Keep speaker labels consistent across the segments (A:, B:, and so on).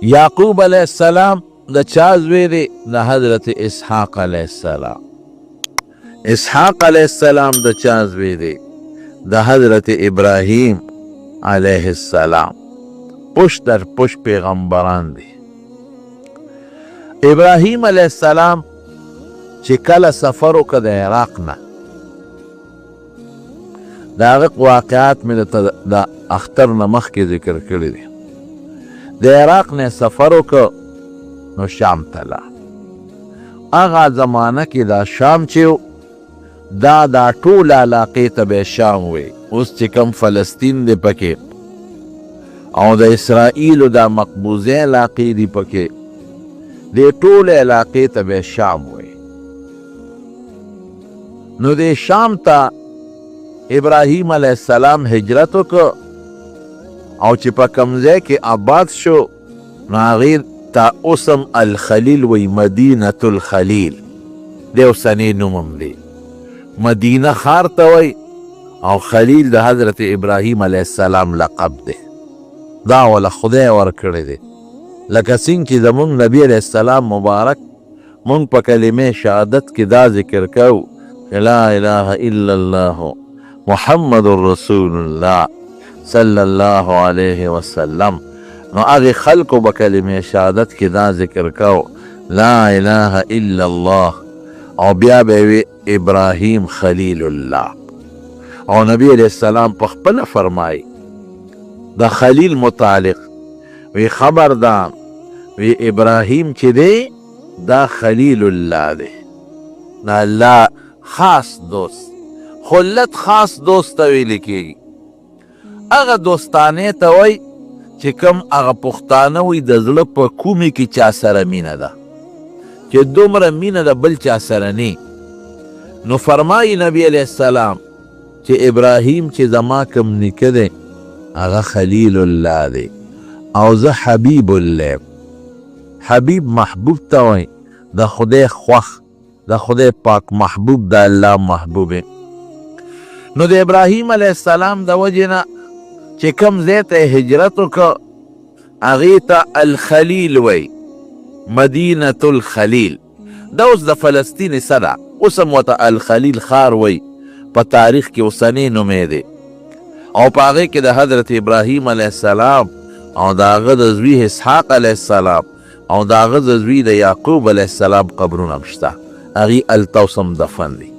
A: یعقوب علیہ السلام د چا زوی دی؟ د حضرت اسحاق علیہ السلام. اسحاق علیہ السلام د چا زوی دی؟ د حضرت ابراهیم علیہ السلام. پشت در پشت پیغمبران دی. ابراهیم علیہ السلام چې کله سفر وکړ د عراق نه، د هغه واقعات مې د اختر نه مخکې ذکر کړي دي. د عراق نه سفر وکړ نو شام ته لاړ. هغه زمانه کې دا شام چې دا ټول علاقې ته به شام وي. اوس چې کوم فلسطین دی پکې او د اسرائیلو دا مقبوضې علاقې دي پکې، دې ټول علاقې ته به شام وي. نو د شام ته ابراهیم علیہ السلام هجرت وکړ او چې په کوم ځای کې آباد شو نو هغې ته اوسم الخلیل وی، مدینة الخلیل د اوسنی نوم هم دی. مدینه ښار ته وی او خلیل د حضرت ابراهیم علیہ السلام لقب دی. دا وله خدای ورکړی دی. لکه څنګه چې زمونږ نبی علیہ السلام مبارک مونږ په کلمه شهادت کې دا ذکر کوو لا اله الا الله محمد رسول الله صلی الله علیه وسلم، نو هغې خلکو به کلمه شهادت کې دا ذکر کوو لا اله الا الله او بیا به وی ابراهیم خلیل الله. او نبی علیہ السلام په خپله فرمایي د خلیل متعلق وی خبردار وی ابراهیم چې دی دا خلیل الله دی، دا الله خاص دوست. خلت خاص دوست ته ویل کېږي. هغه دوستانې ته وی چې کوم هغه پښتانه وی د زړه په کومې کې چا سره مینه ده، چې دومره مینه د بل چا سره نه. نو فرمایي نبی علیہ السلام چې ابراهیم چې زما کوم نیکه دی هغه خلیل الله دی او زه حبیب الله. حبیب محبوب ته وایي د خدای خوښ، د خدای پاک محبوب، د الله محبوب. نو د ابراهیم علیہ السلام د وجې نه چې کوم ځای ته هجرت وکړ هغې ته الخلیل وایي، مدینة الخلیل. دا اوس د فلسطین څه ده، اوس هم ورته الخلیل ښار وایي. په تاریخ کې اوسنی نومی دی او په هغې کې د حضرت ابراهیم علیہ السلام او د هغه د زوی اسحاق علیہ السلام او د هغه د زوی د یعقوب علیہ السلام قبرونه هم شته. هغې هلته اوس هم دفن دي.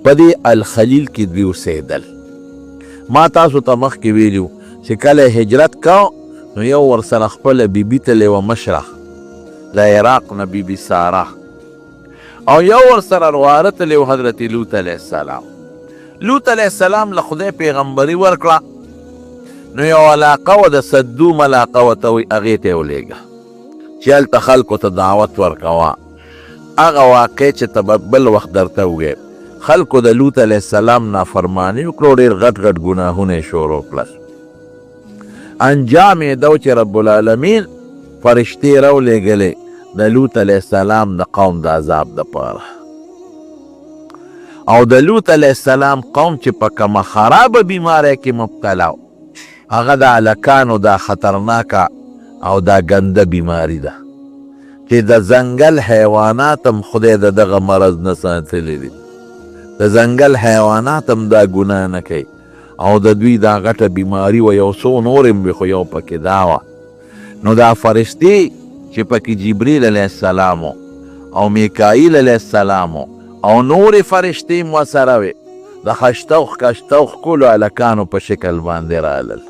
A: په دې الخلیل کې دوی اوسېدل. ما تاسو ته مخکې ویلي چې کله هجرت کو نو یو ورسره خپله بیبي تلې وه مشره د عراق نه بیبي ساره، او یو ورسره رواره تلې و حضرت لوط علیہ السلام. لوط علیہ السلام له خدای پیغمبري ورکړه نو یو علاقه و د صدوم علاقه ورته وایي، هغې ته یې ولېږه چې هلته خلکو ته دعوت ورکوه. هغه واقع چې ته بل وخت درته وګیم، خلکو د لوط علیہ السلام نافرماني وکړو، ډېر غټ غټ ګناهونه یې شروع کړل. انجام یې دا و چې رب العالمین فرشتې راولېږلې د لوط علیہ السلام د قوم د عذاب دپاره. او د لوط علیہ السلام قوم چې په کومه خرابه بیماری کې مبتلا و، هغه د هلکانو دا خطرناکه او دا ګنده بیماری ده چې د ځنګل حیوانات هم خدای د دغه مرض نه ساتلی دي. د ځنګل حیوانات هم دا ګناه نه کوي او د دوی دا غټه بیماری و. یو څو نور هم وي خو یو پکې دا وه. نو دا فرشتې چې پکې جبریل علیہ السلام او میکائیل علیہ السلام او نور فرشتې مو سره وې، د خشتوخ کشتوخ ښکلو هلکانو په شکل باندې رالل.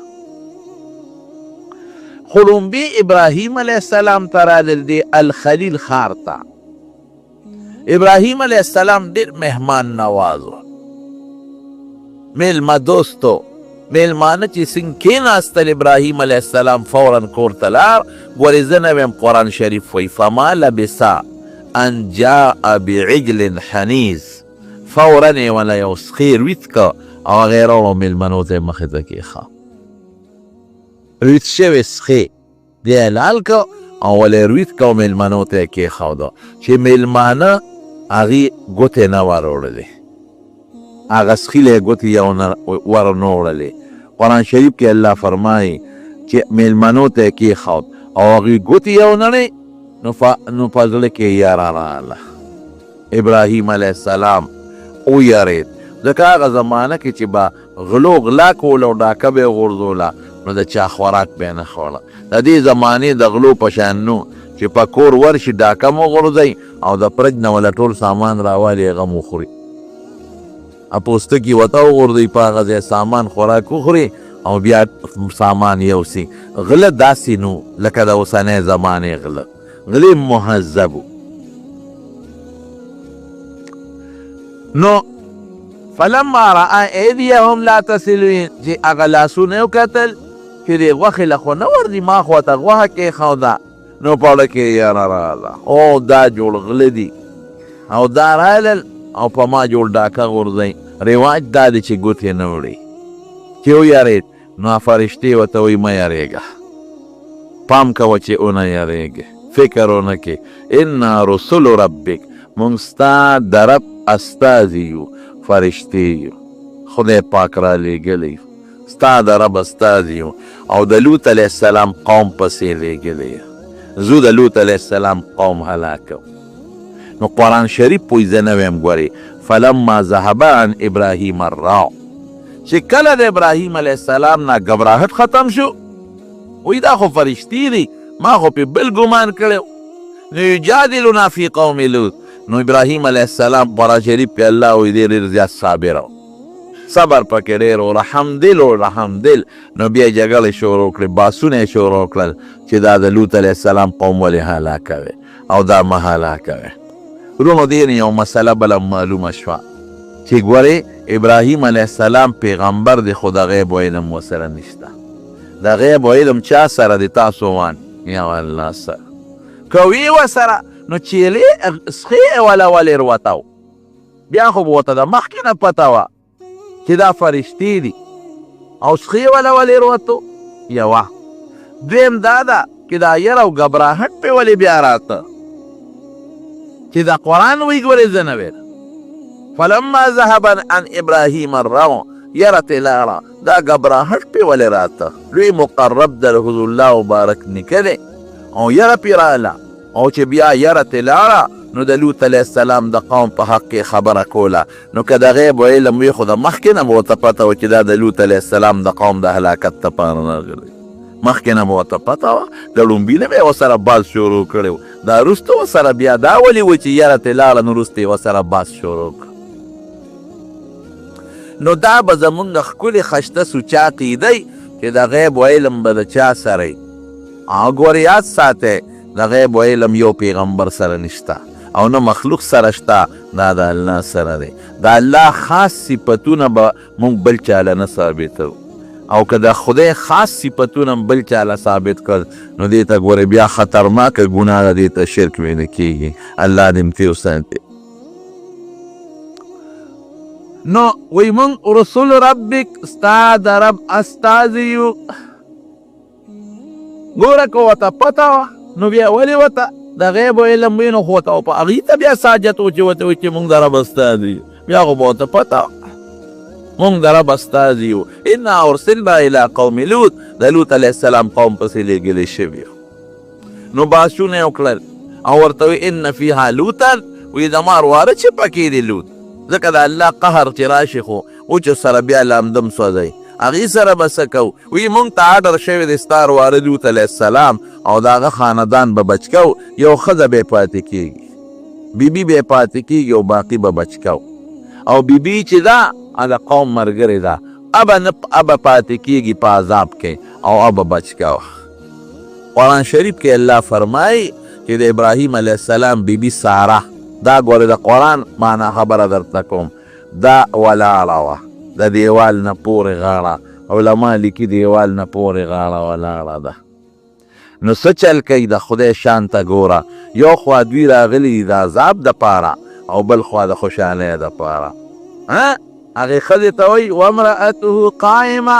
A: خو لومبې ابراهیم علیہ السلام ته رالل دی الخلیل ښار ته. ابراهیم علیہ السلام ډېر مهمان نواز و، میلمه دوست و. میلمانه چې څنګه کېناستل ابراهیم علیہ السلام فورا کور ته لاړ. ګورې زه نه ویم قرآن شریف وایي فما لبثا ان جاء بعجل حنیز، فورا یې وله یو سخي رویت که او هغې راوړو میلمنو ته یې مخې ته کېښه. رویت شوی سخي دی یې لال که او وله یې رویت که او میلمنو ته یې کېښوده چې میلمانه هغې ګوتې نه وروړلې، هغه سخي له یې ګوتې یو ور نه وړلې. قرآن شریف کې الله فرمایي چې میلمنو ته یې کېښود او هغوی ګوتې یو نړۍ نو په زړه کې یاره راغله. ابراهیم علیه السلام ویرېد، ځکه هغه زمانه کې چې به غلو غلا کول او ډاکه به یې غورځوله نو د چا خوراک به یې نه خوړه. د دې زمانې د غلو په شان نو چې په کور ورشي ډاکه مو غورځوي او د فرج نه وله ټول سامان راوالي هغه مو خوري، پوستکي ورته وغورځوي، په هغه ځای سامان خوراک وخوري او بیا سامان یوسي. غله داسې نو لکه د اوسنۍ زمانې غله، غلې مهذب و. نو فلما رأى ایدیهم لا تصل، چې هغه لاسونه یې وکتل چې دې غوښې له خو نه ورځي، ما خو ته غوښه کېښوده، نو په زړه کې یاره راغله، او دا جوړ غله دي او دا رالل او په ما جوړ ډاکه غورځوي. رواج دا دی چې ګوتې نه وړي. چې ویرېد نو فرشتې ورته وایي مه یارېږه، پام کوه چې ونه یارېږې، فکر ونه کې. انا رسول ربک، موږ ستا د رب استازي یو، فرشتې یو، خدای پاک را لېږلی یو، ستا د رب استازي یو او د لوط علیه السلام قوم پسې لېږلی یو، زه د لوط علیه السلام قوم هلاکم. نو قرآن شریف پوی زه نه ویم ګورې، فلما ذهب عن ابراهیم الراع، چې کله د ابراهیم علیه السلام نه ګبراهټ ختم شو، وی دا خو فرشتي دي، ما خو پې بل ګمان کړی. نو یجادلنا فی قوم لوط، نو ابراهیم علیه السلام قرآن شریف پې الله وی دی ډېر زیات صابر و، صبر پکې ډېر و، رحم دل. نو بیا جګړې شروع کړې، باسونه یې شروع کړل چې دا د لوط علیه السلام قوم ولې هلاکوي او دا مه هلاکوي. ورونو دې یو مسله بله معلومه شوه چې ګورې ابراهیم علیه السلام پیغمبر دی، خو د غیب و علم ورسره نشته. د غیب و علم چا سره دی؟ تاسو وان یا الله سره. که وي ورسره نو چیلې سخې وله ولې روتو، بیا خو به ورته د مخکې نه پته وه چې دا فرشتې دي او سخې وله ولې روتو. یوه دویم دا ده چې دا یر او ګبراهټ پې ولې بیا راته چې دا قرآن وی ګورې زه نه ویل. فلما ذهب عن ابراهیم الروع، یره تې لاړه، دا ګبراهټ پې ولې راته، لوی مقرب د رسول الله مبارک نیکه دی او یره پې راله. او چې بیا یره تې لاړه نو د لوط علیه السلام د قوم په حق کې خبره کوله. نو که د غیب و علم وي خو د مخکې نه به ورته پته وه چې دا د لوط علیه السلام د قوم د هلاکت دپاره راغلی، مخکې نه به ورته پته وه. د لومبي نه به یې ورسره باز شروع کړی و، دا وروسته ورسره بیا دا ولې و چې یره تې لاړه نو وروسته یې ورسره باز شروع کړ. نو دا به زمونږ د ښکلې خشته سوچه عقیدی چې د غیب و علم به د چا سره وي. او ګورې یاد ساتئ، د غیب و علم یو پیغمبر سره نشته او نه مخلوق سره شته، دا د الله سره دی. د الله خاص صفتونه به مونږ بل چاله نه ثابتو، او که د خدای خاص صفتونه بل چاله ثابت کړ نو دې ته ګورې بیا خطرناکه ګناه ده، دې ته شرک ویل کېږي. الله دې متې وساتي. نو وی مونږ رسول ربک، ستا د رب استازي یو. ګوره که ورته پته وه نو بیا ولې ورته د غیب و علم وي نو خو ورته په هغې ته بیا ساجت و چې ورته وایي چې مونږ د رب استازي یو، بیا خو به ورته پته وه مونږ د رب استازي یو. انا ارسلنا الی قوم لوط، د لوط علیه السلام قوم پسې لېږلی شوي یو. نو باسونه یې وکړل او ورته وایي ان فیها لوطن، وایي زما ورواره چې پکې دی لوط، ځکه د الله قهر چې راشي خو اوچو سره بیا لامدم سوځئ، هغې سره به څه کوو؟ وایي مونږ ته اډر شوی دی ستا ورواره لوط علیه السلام او د هغه خاندان به بچ کوو، یو ښځه به یې پاتې کېږي، بیبي به یې پاتې کېږي او باقي به بچ کوو. او بیبي چې ده د قوم ملګرې ده، ابه پاتې کېږي په عذاب کې او ابه بچ کوه. قرآن شریف کې الله فرمایي چې د ابراهیم علیه السلام بیبي ساره، دا ګورې د قرآن معنا خبره درته کوم، دا ولاړه وه د دیوال نه پورې غاړه، علما لیکي دیوال نه پورې غاړه ولاړه ده. نو څه چل کوي د خدای شان ته ګوره، یو خوا دوی راغلي دي د عذاب دپاره او بل خوا د خوشحالۍ دپاره. هغې ښځې ته وایي وامرأته قائمه،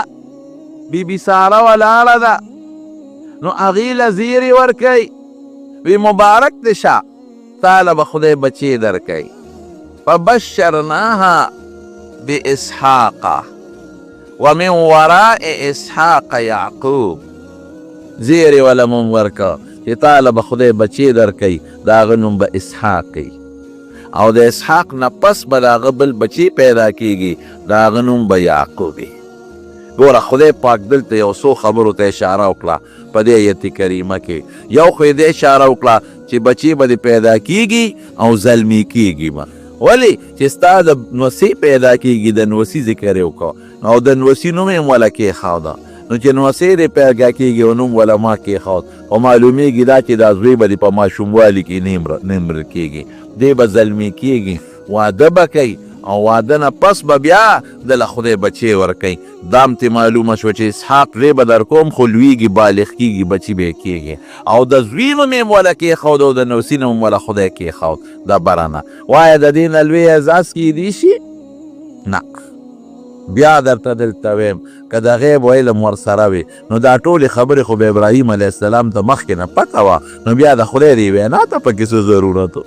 A: بیبي ساره ولاړه ده. نو هغې له زیرې ورکوي، وی مبارک دې شه، تاله به خدای بچې درکوي. فبشرناها باسحاق ومن وراء اسحاق یعقوب. زیری ولا مون ورکا چې تاله به خدای بچی درکوي د هغه نوم به اسحاق کوي او د اسحاق نه پس به د هغه بل بچی پیدا کیږي د هغه نوم به یعقوب وي. ګوره خدای پاک دلته یو څو خبرو ته اشاره وکړه په دې ایت کریمه کې. یو خو یې دې اشاره وکړه چې بچی به دې پیدا کیږي او زلمی کیږي به. ولې چې ستا د نوسۍ پیدا کیږي د نوسۍ ذکر یې وکړه او د نوسۍ نوم یې وله کېښوده نو چې نوسۍ دې پیدا کیږي او نوم وله ما کېښود خو معلومیږي دا چې دا زوی به دې په ماشوموالي کې نه مړه کیږي دی به زلمی کیږي واده به کوي او واده نه پس به بیا دله خدای بچی ورکوي. دا هم ترې معلومه شوه چې اسحاق ری به در کوم خو لویږي بالغ کیږي بچي به یې کیږي او د زوی نوم یې وله کېښود او د نوسۍ نوم وله خدای کېښود. دا بره نه وایه د دې نه لوی اعزاز کیدی شي نه. بیا درته دلته ویم که د غیب و علم ورسره وي نو دا ټولې خبرې خو به ابراهیم علیه السلام ته مخکې نه پته وه نو بیا د خدای دې وینا ته پکې څه ضرورت و.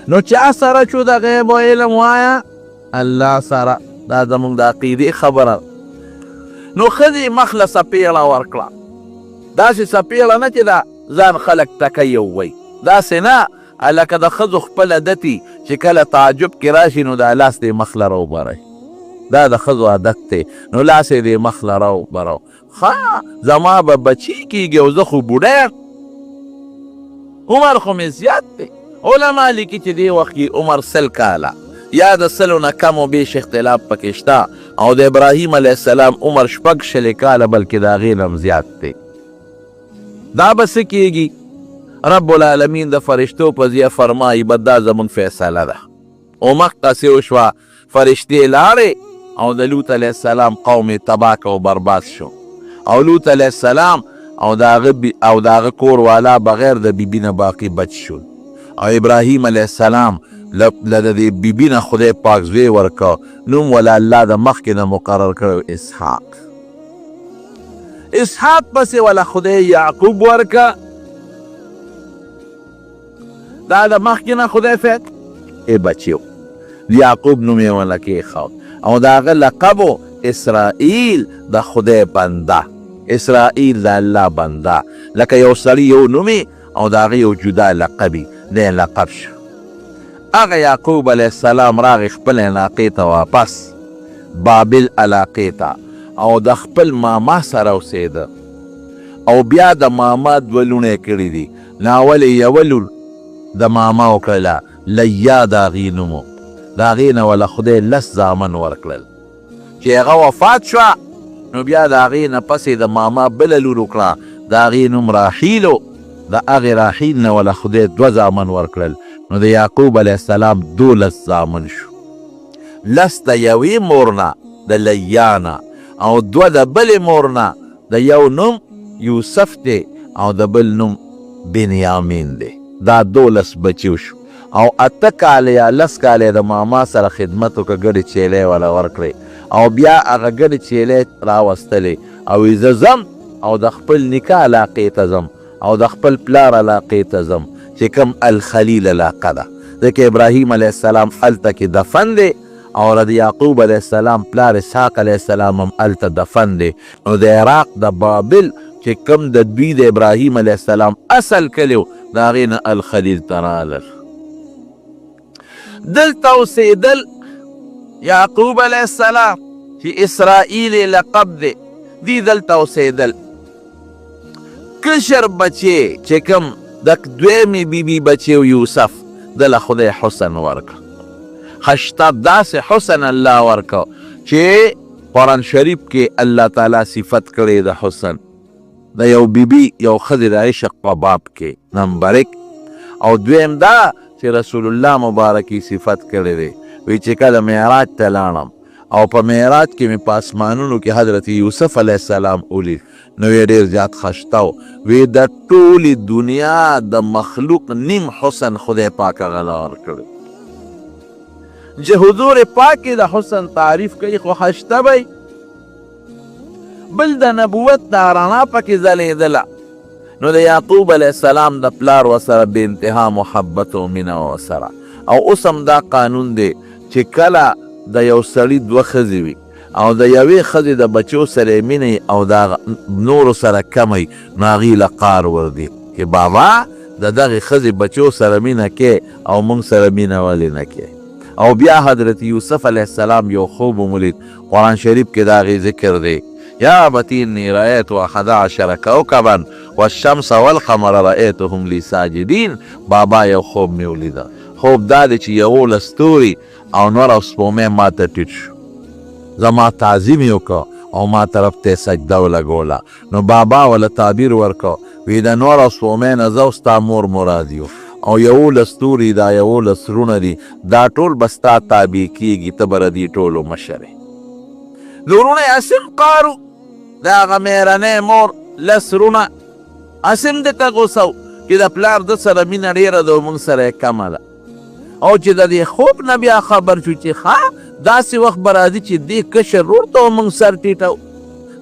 A: نو چا سره چو د غیب و علم وایه الله سره. دا زمونږ د عقیدې خبره. نو ښځې مخ له څپېړه ورکړه داسې څپېړه نه چې دا ځان خلک ټکی ووایي داسې نه لکه د ښځو خپل عادتي چې کله تعجب کې راشي نو دا لاس دې مخ له راوبری دا د ښځو عادت دی نو لاس یې دې مخ له راوبرو. ښه زما به بچي کېږي او زه خو بوډی عمر خو مې زیات دی. علما لیکي چې دې وخت کې عمر 100 کاله یا د 100 نه کم و بیش اختلاف پکې شته او د ابراهیم علیه السلام عمر 6 کاله بلکې د هغې نه هم زیات دی. دا به څه کېږي رب العالمین د فرشتو په ضیه فرمایي به دا زمونږ فیصله ده. او مخکې وشوه فرشتې لاړې او د لوط علیه السلام قوم یې تباه که او برباد شو او لوط علیه السلام او د هغه کور والا بغیر د بیبي نه باقي بچ شول او ابراهیم علیه السلام له د دې بیبي نه خدای پاک زوی ورکه نوم وله الله د مخکې نه مقرر کړی اسحاق پسې وله خدای یعقوب ورکه دا د مخکې نه خدای فیک بچی و یعقوب نوم یې وله کېښود او د هغه لقب و اسرائیل د خدای بنده اسرائیل د الله بنده لکه یو سړي یو نومي او د هغه یو جدا لقبي دی لقب شو. هغه یعقوب علیه السلام راغی خپل علاقې ته واپس بابل علاقې ته او د خپل ماما سره اوسېده او بیا د ماما 2 لوڼې کړي دي. ناول یوه لور د ماما وکړله لیا د هغې نوم د هغې نه وله خدای 10 زامن ورکړل چې هغه وفات شوه نو بیا د هغې نه پسې د ماما بله لور وکړه د هغې نوم راحیل و د هغې راحیل نه وله خدای 2 زامن ورکړل نو د یعقوب علیه السلام 12 زامن شو 10 د یوې مور نه د لیا نه او 2 د بلې مور نه د یو نوم یوسف دی او د بل نوم بنیامین دی. دا 12 بچیو شو او 8 کاله یا 10 کاله د ماما سره خدمت وکړه ګډې چیلې وله ورکړې او بیا هغه ګډې چیلې راوستلې او زه ځم او د خپل نیکه علاقې ته ځم او د خپل پلار علاقې ته ځم چې کوم الخلیل علاقه ده ځکه ابراهیم علیه السلام هلته کې دفن دی او د یعقوب علیه السلام پلار اسحاق علیه السلام هم هلته دفن دی. نو د عراق د بابل چې کوم د دوی د ابراهیم علیه السلام اصل کلی و د هغې نه الخلیل ته رالل. دلته اوسېدل یعقوب علیه السلام چې اسرائیل لقب دی دی دلته اوسېدل. کشر بچی چې کوم د دویمې بیبي بچی و یوسف دله خدای حسن ورکړه خشتاب داسې حسن الله ورکړه چې قرآن شریف کې الله تعالی صفت کړی د حسن د یو بیبي یو ښځې د عشق په باب کې نمبر 1 او دویم دا چې رسول الله مبارکي صفت کړی دی وی چې کله معراج ته لاړم او په معراج کې مې په اسمانونو کې حضرت یوسف علیه السلام ولید نو یې ډېر زیات خشته و وی د ټولې دنیا د مخلوق نیم حسن خدای پاک هغه له ورکړی چې حضور پاک د حسن تعریف کوي خو خشته به بل د نبوت دا رڼا پکې ځلېدله نو د یعقوب علیه السلام د پلار ورسره بې انتها محبت او مینه ورسره او اوس هم دا قانون دی چې کله د یو سړي 2 ښځې وي او د یوې ښځې د بچو سره مینې او د نورو سره کمی نو هغې له قار وردي چې بابا د دغې ښځې بچو سره مینه کې او موږ سره مینه ولې نه کې. او بیا حضرت یوسف علیه السلام یو خوب ومولید. قرآن شریف کې د هغې ذکر دی یا ابتی انی رأیت 11 کوکبا والشمس والقمر رأیتهم لی ساجدین. بابا یو خوب مې ولیده. خوب دا دی چې 11 ستوري او نور او سپومې ما ته ټیټ شو، زما تعظیم یې وکړه او ما طرف ته سجده ولګوله. نو بابا وله تعبیر ورکړه وی د نور او سپومې نه زه ستا مور مراد یو او 11 ستوري دا 11 سرونه دي دا ټول به ستا تابع کېږي، ته به د دې ټولو مشر یې. لورونه یې اسم قارو د هغه مېرنۍ مور 10 سرونه اسم دې ته غوسه و چې د پلار ده سره مینه ډېره ده او موږ سره یې کمه ده. او چې د دې خوب نه بیا خبر شو چې داسې وخت به راځي چې دې کشر ورور ته موږ سر ټیټو،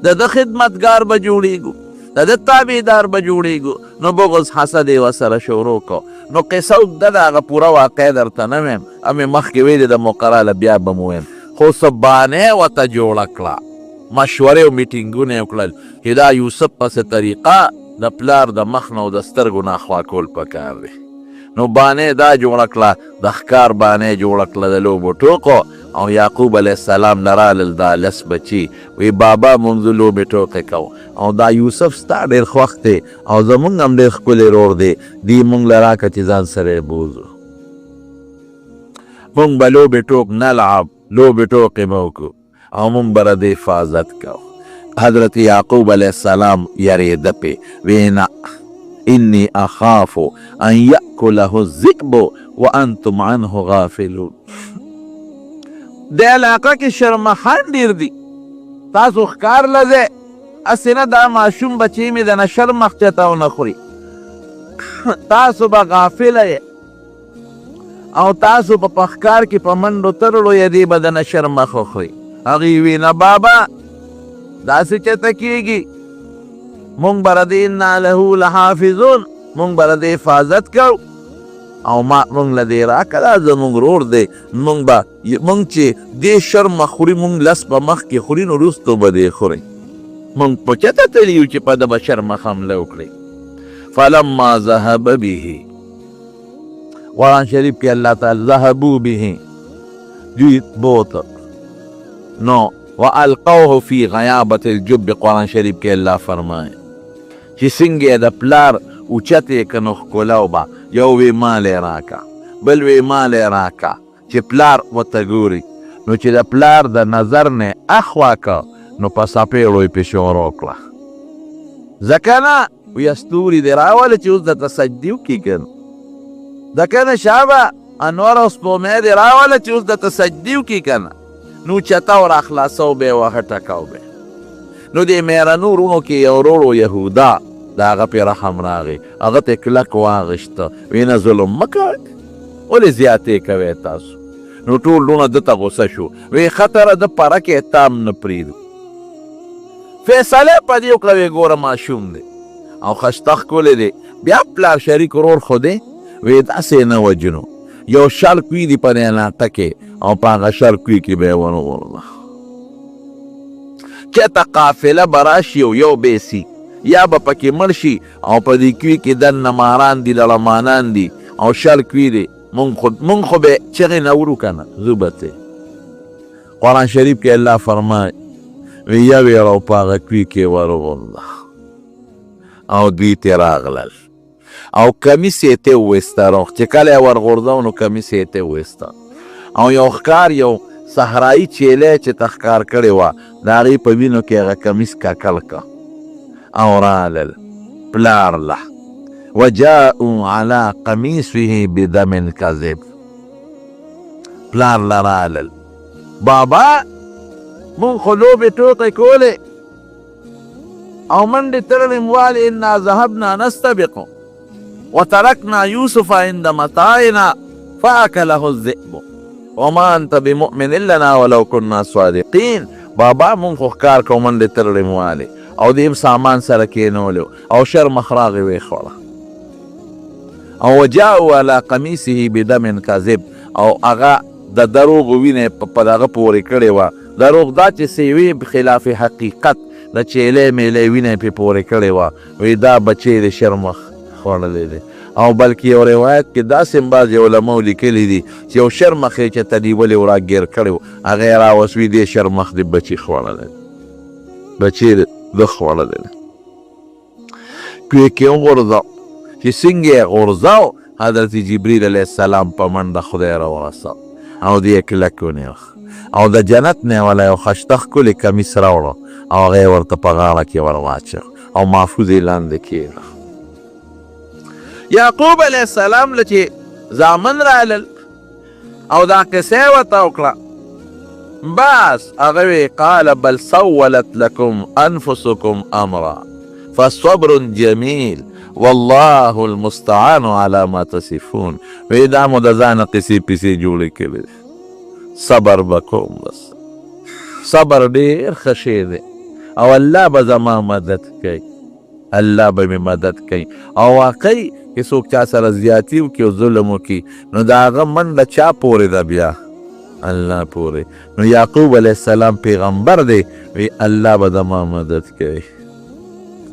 A: د ده خدمتګار به جوړېږو، د ده تابعدار به جوړېږو. نو بغض حسد یې ورسره شروع کړو. نو قصه اوږده ده، هغه پوره واقع درته نه ویم، مې مخکې ویلې د مقرره له بیا به مو ویم. خو څه بانې ورته جوړه کړه، مشورې او میټینګونه یې وکړل چې دا یوسف پسې طریقه د پلار د مخ نه او د سترګو نه اخوا کول پکار دی. نو بانې دا جوړه کړه، د ښکار بانې جوړه کړه د لوبو ټوکو. او یعقوب علیه السلام نه رالل دا 10 بچي، وی بابا مونږ لوبې ټوکې کوو او دا یوسف ستا ډېر خوښ دی او زمونږ هم ډېر ښکلی رور دی، دی مونږ له راکړه چې ځان سره یې بوځو، مونږ به لوبې ټوک نلعب، لوبې ټوکې به وکړو او مونږ به د حفاظت کوو. حضرت یعقوب علیه السلام یریده پې، وی نه انی اخاف ان یأکله الذئب وانتم عنه غافلون. د علاقه کې شرمخان ډېر دي، تاسو ښکار لځئ، هسې نه دا ماشوم بچی مې د نه شرمخ چته ونه خوري، تاسو به غافله یې او تاسو په ښکار کې په منډو ترړو یې دی به د نه شرمخ وخوري. هغې وی نه بابا داسې چته کېږي، مونږ به د دې انا له لحافظون، مونږ به د حفاظت کوو او مونږ له دې راکړه دا زمونږ رور دی، مونږ چې دې شرمه خوري مونږ 10 په مخ کې خوري نو وروستو به دې خوري، مونږ په چته تللي یو چې په ده به شرمخ حمله وکړي. فلما ذهب به، قرآن شریف کې الله تعالی ذهبوا به دوی بوته نو والقوه فی غیابت الجب. قرآن شریف کې الله فرمایي چې څنګه د پلار اوچتې که نو ښکلو به، یو وی مال یې راکه، بل وی مال یې راکه چې پلار ورته ګوري. نو چې د پلار د نظر نه اخوا که نو په څپېړو یې پې شروع کړه، ځکه نه وی ستوري دې راوله چې اوس درته سجدې وکړي که نه، ځکه نه شابه انور او سپومې دې راوله چې اوس درته سجدې وکړي که نه. نو چته ور اخلاصو به یې وهټکو به. نو دې مېرنو وروڼو کې یو ورور و یهودا، د هغه پې رحم راغی، هغه ته کلک واغېسته، وی نه ظلم مه کوئ، ولې زیاتې کوئ تاسو. نو ټول وروڼه ده ته غوسه شو، وی خطره ده پرکې تام نه پرېږدو. فیصله یې په دې وکړه وی ګوره ماشوم دی او ښایسته ښکلی دی، بیا پلار شریک ورور خو دی، وی داسې نه وجنو، یو شل کوي دي په دې ناټه کې او په هغه شل کوي کې به یې ونغورځه. چېرته قافله به راشي او یو بیسي یا به پکې مړ شي او په دې کوي کې دننه ماران دي، لړمانان دي او شل کوي دي، مونږ خو به چغې نه ورو که نه ځو به ته. قرآن شریف کې الله فرمایي وی یو یې راو په هغه کوي کې ورغورځه او دوی ترې راغلل او کمیس یې ته وویسته، چې کله یې ورغورځو نو کمیس یې ته وویسته او یو ښکار یو صحرایي چیلی چې ته ښکار کړې وه د هغې په وینو کې هغه کمیس ککل که او رالل پلار له وجاءوا على قمیصه بدم کذب. پلار له رالل بابا مونږ خو لوبې ټوکې کولې او منډې تړلې موالې انا ذهبنا نستبق وتركنا يوسف عند متاعنا فأكله الذئب وما انت بمؤمن لنا ولو كنا صادقين. بابا مونږ خو ښکار کوو منډې تړلې موالې او دې سامان سره کېنولو او شرمخ راغې ویې خوړه او وجاءوا على قمیصه بدم کذب او هغه د دروغو وینې په دغه پورې کړې وه دروغ دا چې سیوی خلاف حقیقت د چیلې میلې وینه پې پورې کړې وه وی دا بچی د شرمخ خوړلی دی او بلکې یو روایت کې داسې هم بعضې علماو لیکلي دي چې یو شرمخ یې چې ته نیولې و راګیر کړی و هغه یې راوسوي دې شرمخ د بچي خوړلی بچی ده خوړلی دی کوی کې وغورځاو چې څنګه یې غورځاو حضرت جبریل علیه السلام په منډه خدای راورساو او دې یې کلک ونیوه او د جنت نه والا یو خشته ښکلې کمیس راوړه او هغه یې ورته په غاړه کې ور واچو او محفوظ یې لاندې کېږده یعقوب علیه السلام له چې زامن رالل او دا قصه یې ورته وکړه بس هغه وی قال بل سولت لكم انفسكم امرا فصبر جمیل والله المستعان على ما تصفون وی دا مو د ځانه قصې پسې جوړې کړې صبر بکوم بس صبر ډېر ښه شی دی او الله به زما مدد کوي الله به مې مدد کوي او واقعي که څوک چا سره زیاتي وکړي او ظلم وکړي نو د هغه منډه چا پورې ده بیا الله پورې نو یعقوب علیه السلام پیغمبر دی وی الله به زما مدد کوي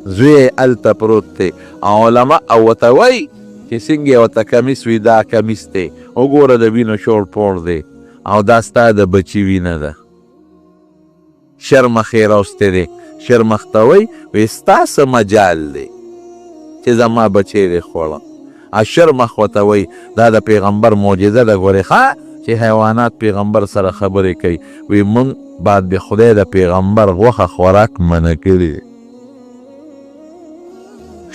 A: زوی یې هلته پروت دی او علما او ورته وایي چې څنګه یې ورته کمیس وي دا کمیس دی وګوره د وینو شوړ پوړ دی او دا ستا د بچي وینه ده شرمخ یې راوستی دی شرمخ ته وایي وی ستا څه مجال دی چې زما بچی دی خوړه شرمخ ورته وایي دا د پیغمبر معجزه ده ګورې ښه چې حیوانات پیغمبر سره خبرې کوي وی مونږ بعد به خدای د پیغمبر غوښه خوراک منع کړي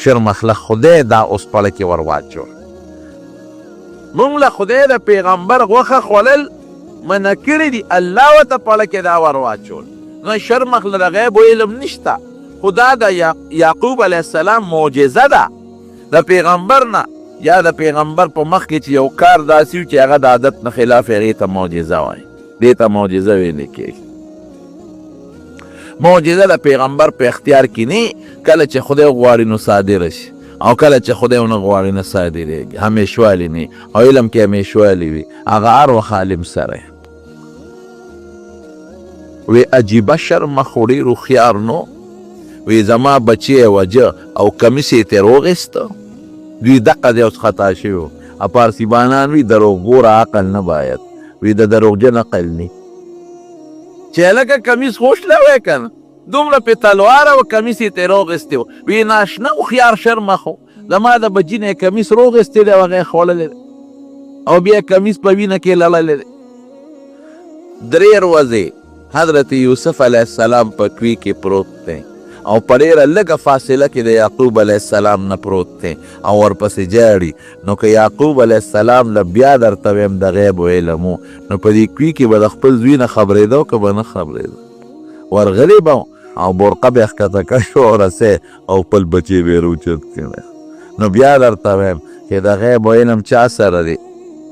A: شرمخ له خدای دا اوس پړه کې ور واچو مونږ له خدای د پیغمبر غوښه خوړل منع کړي دي الله ورته پړه کې دا ور واچول نو شرمخ له د غیب علم نشته خو دا د یعقوب علیه السلام معجزه ده د پیغمبر نه یا د پیغمبر په مخ کې چې یو کار داسې وي چې هغه د عادت نه خلاف هغې ته معجزه وایي دې ته معجزه ویلی کېږي معجزه د پیغمبر په اختیار کې نه کله چې خدای غواړي نو صادره شي او کله چې خدای ونه غواړي نه صادرېږي همیشوالی نه او علم کې همیشوالی وي هغه هر وخت عالم سره وی عجیبه شرمخ خو ډېر هوښیار نو وی زما بچی یې وجه او کمیس یې ترې وغېسته دوی دقه دی اوس خطا شوي وو پارسیبانان وی دروغګوره عقل نه باید وی د دروغجن عقل نه چې هلکه کمیس خوشله وی که نه دومره پې تلواره و کمیس یې ترې راغېستی و وی ناشنه هوښیار شرمخ و زما د بچي نه یې کمیس راغېستی دی او هغه یې خوړلی دی او بیا کمیس په وینه کې لړلی دی 3 ورځې حضرت یوسف علیه السلام په کوی کې پروت دی او په ډېره لږه فاصله کې د یعقوب علیه السلام نه پروت دی او ورپسې جاړي نو که یعقوب علیه السلام له بیا درته ویم د غیب علم و نو په دې کوی کې به د خپل زوی نه خبرېده او که به نه خبرېده ورغلی به او برقه به یې ښکته کړې وه او رسۍ او خپل بچی به یې راوچت کړی نو بیا درته ویم چې د غیب علم چا سره دی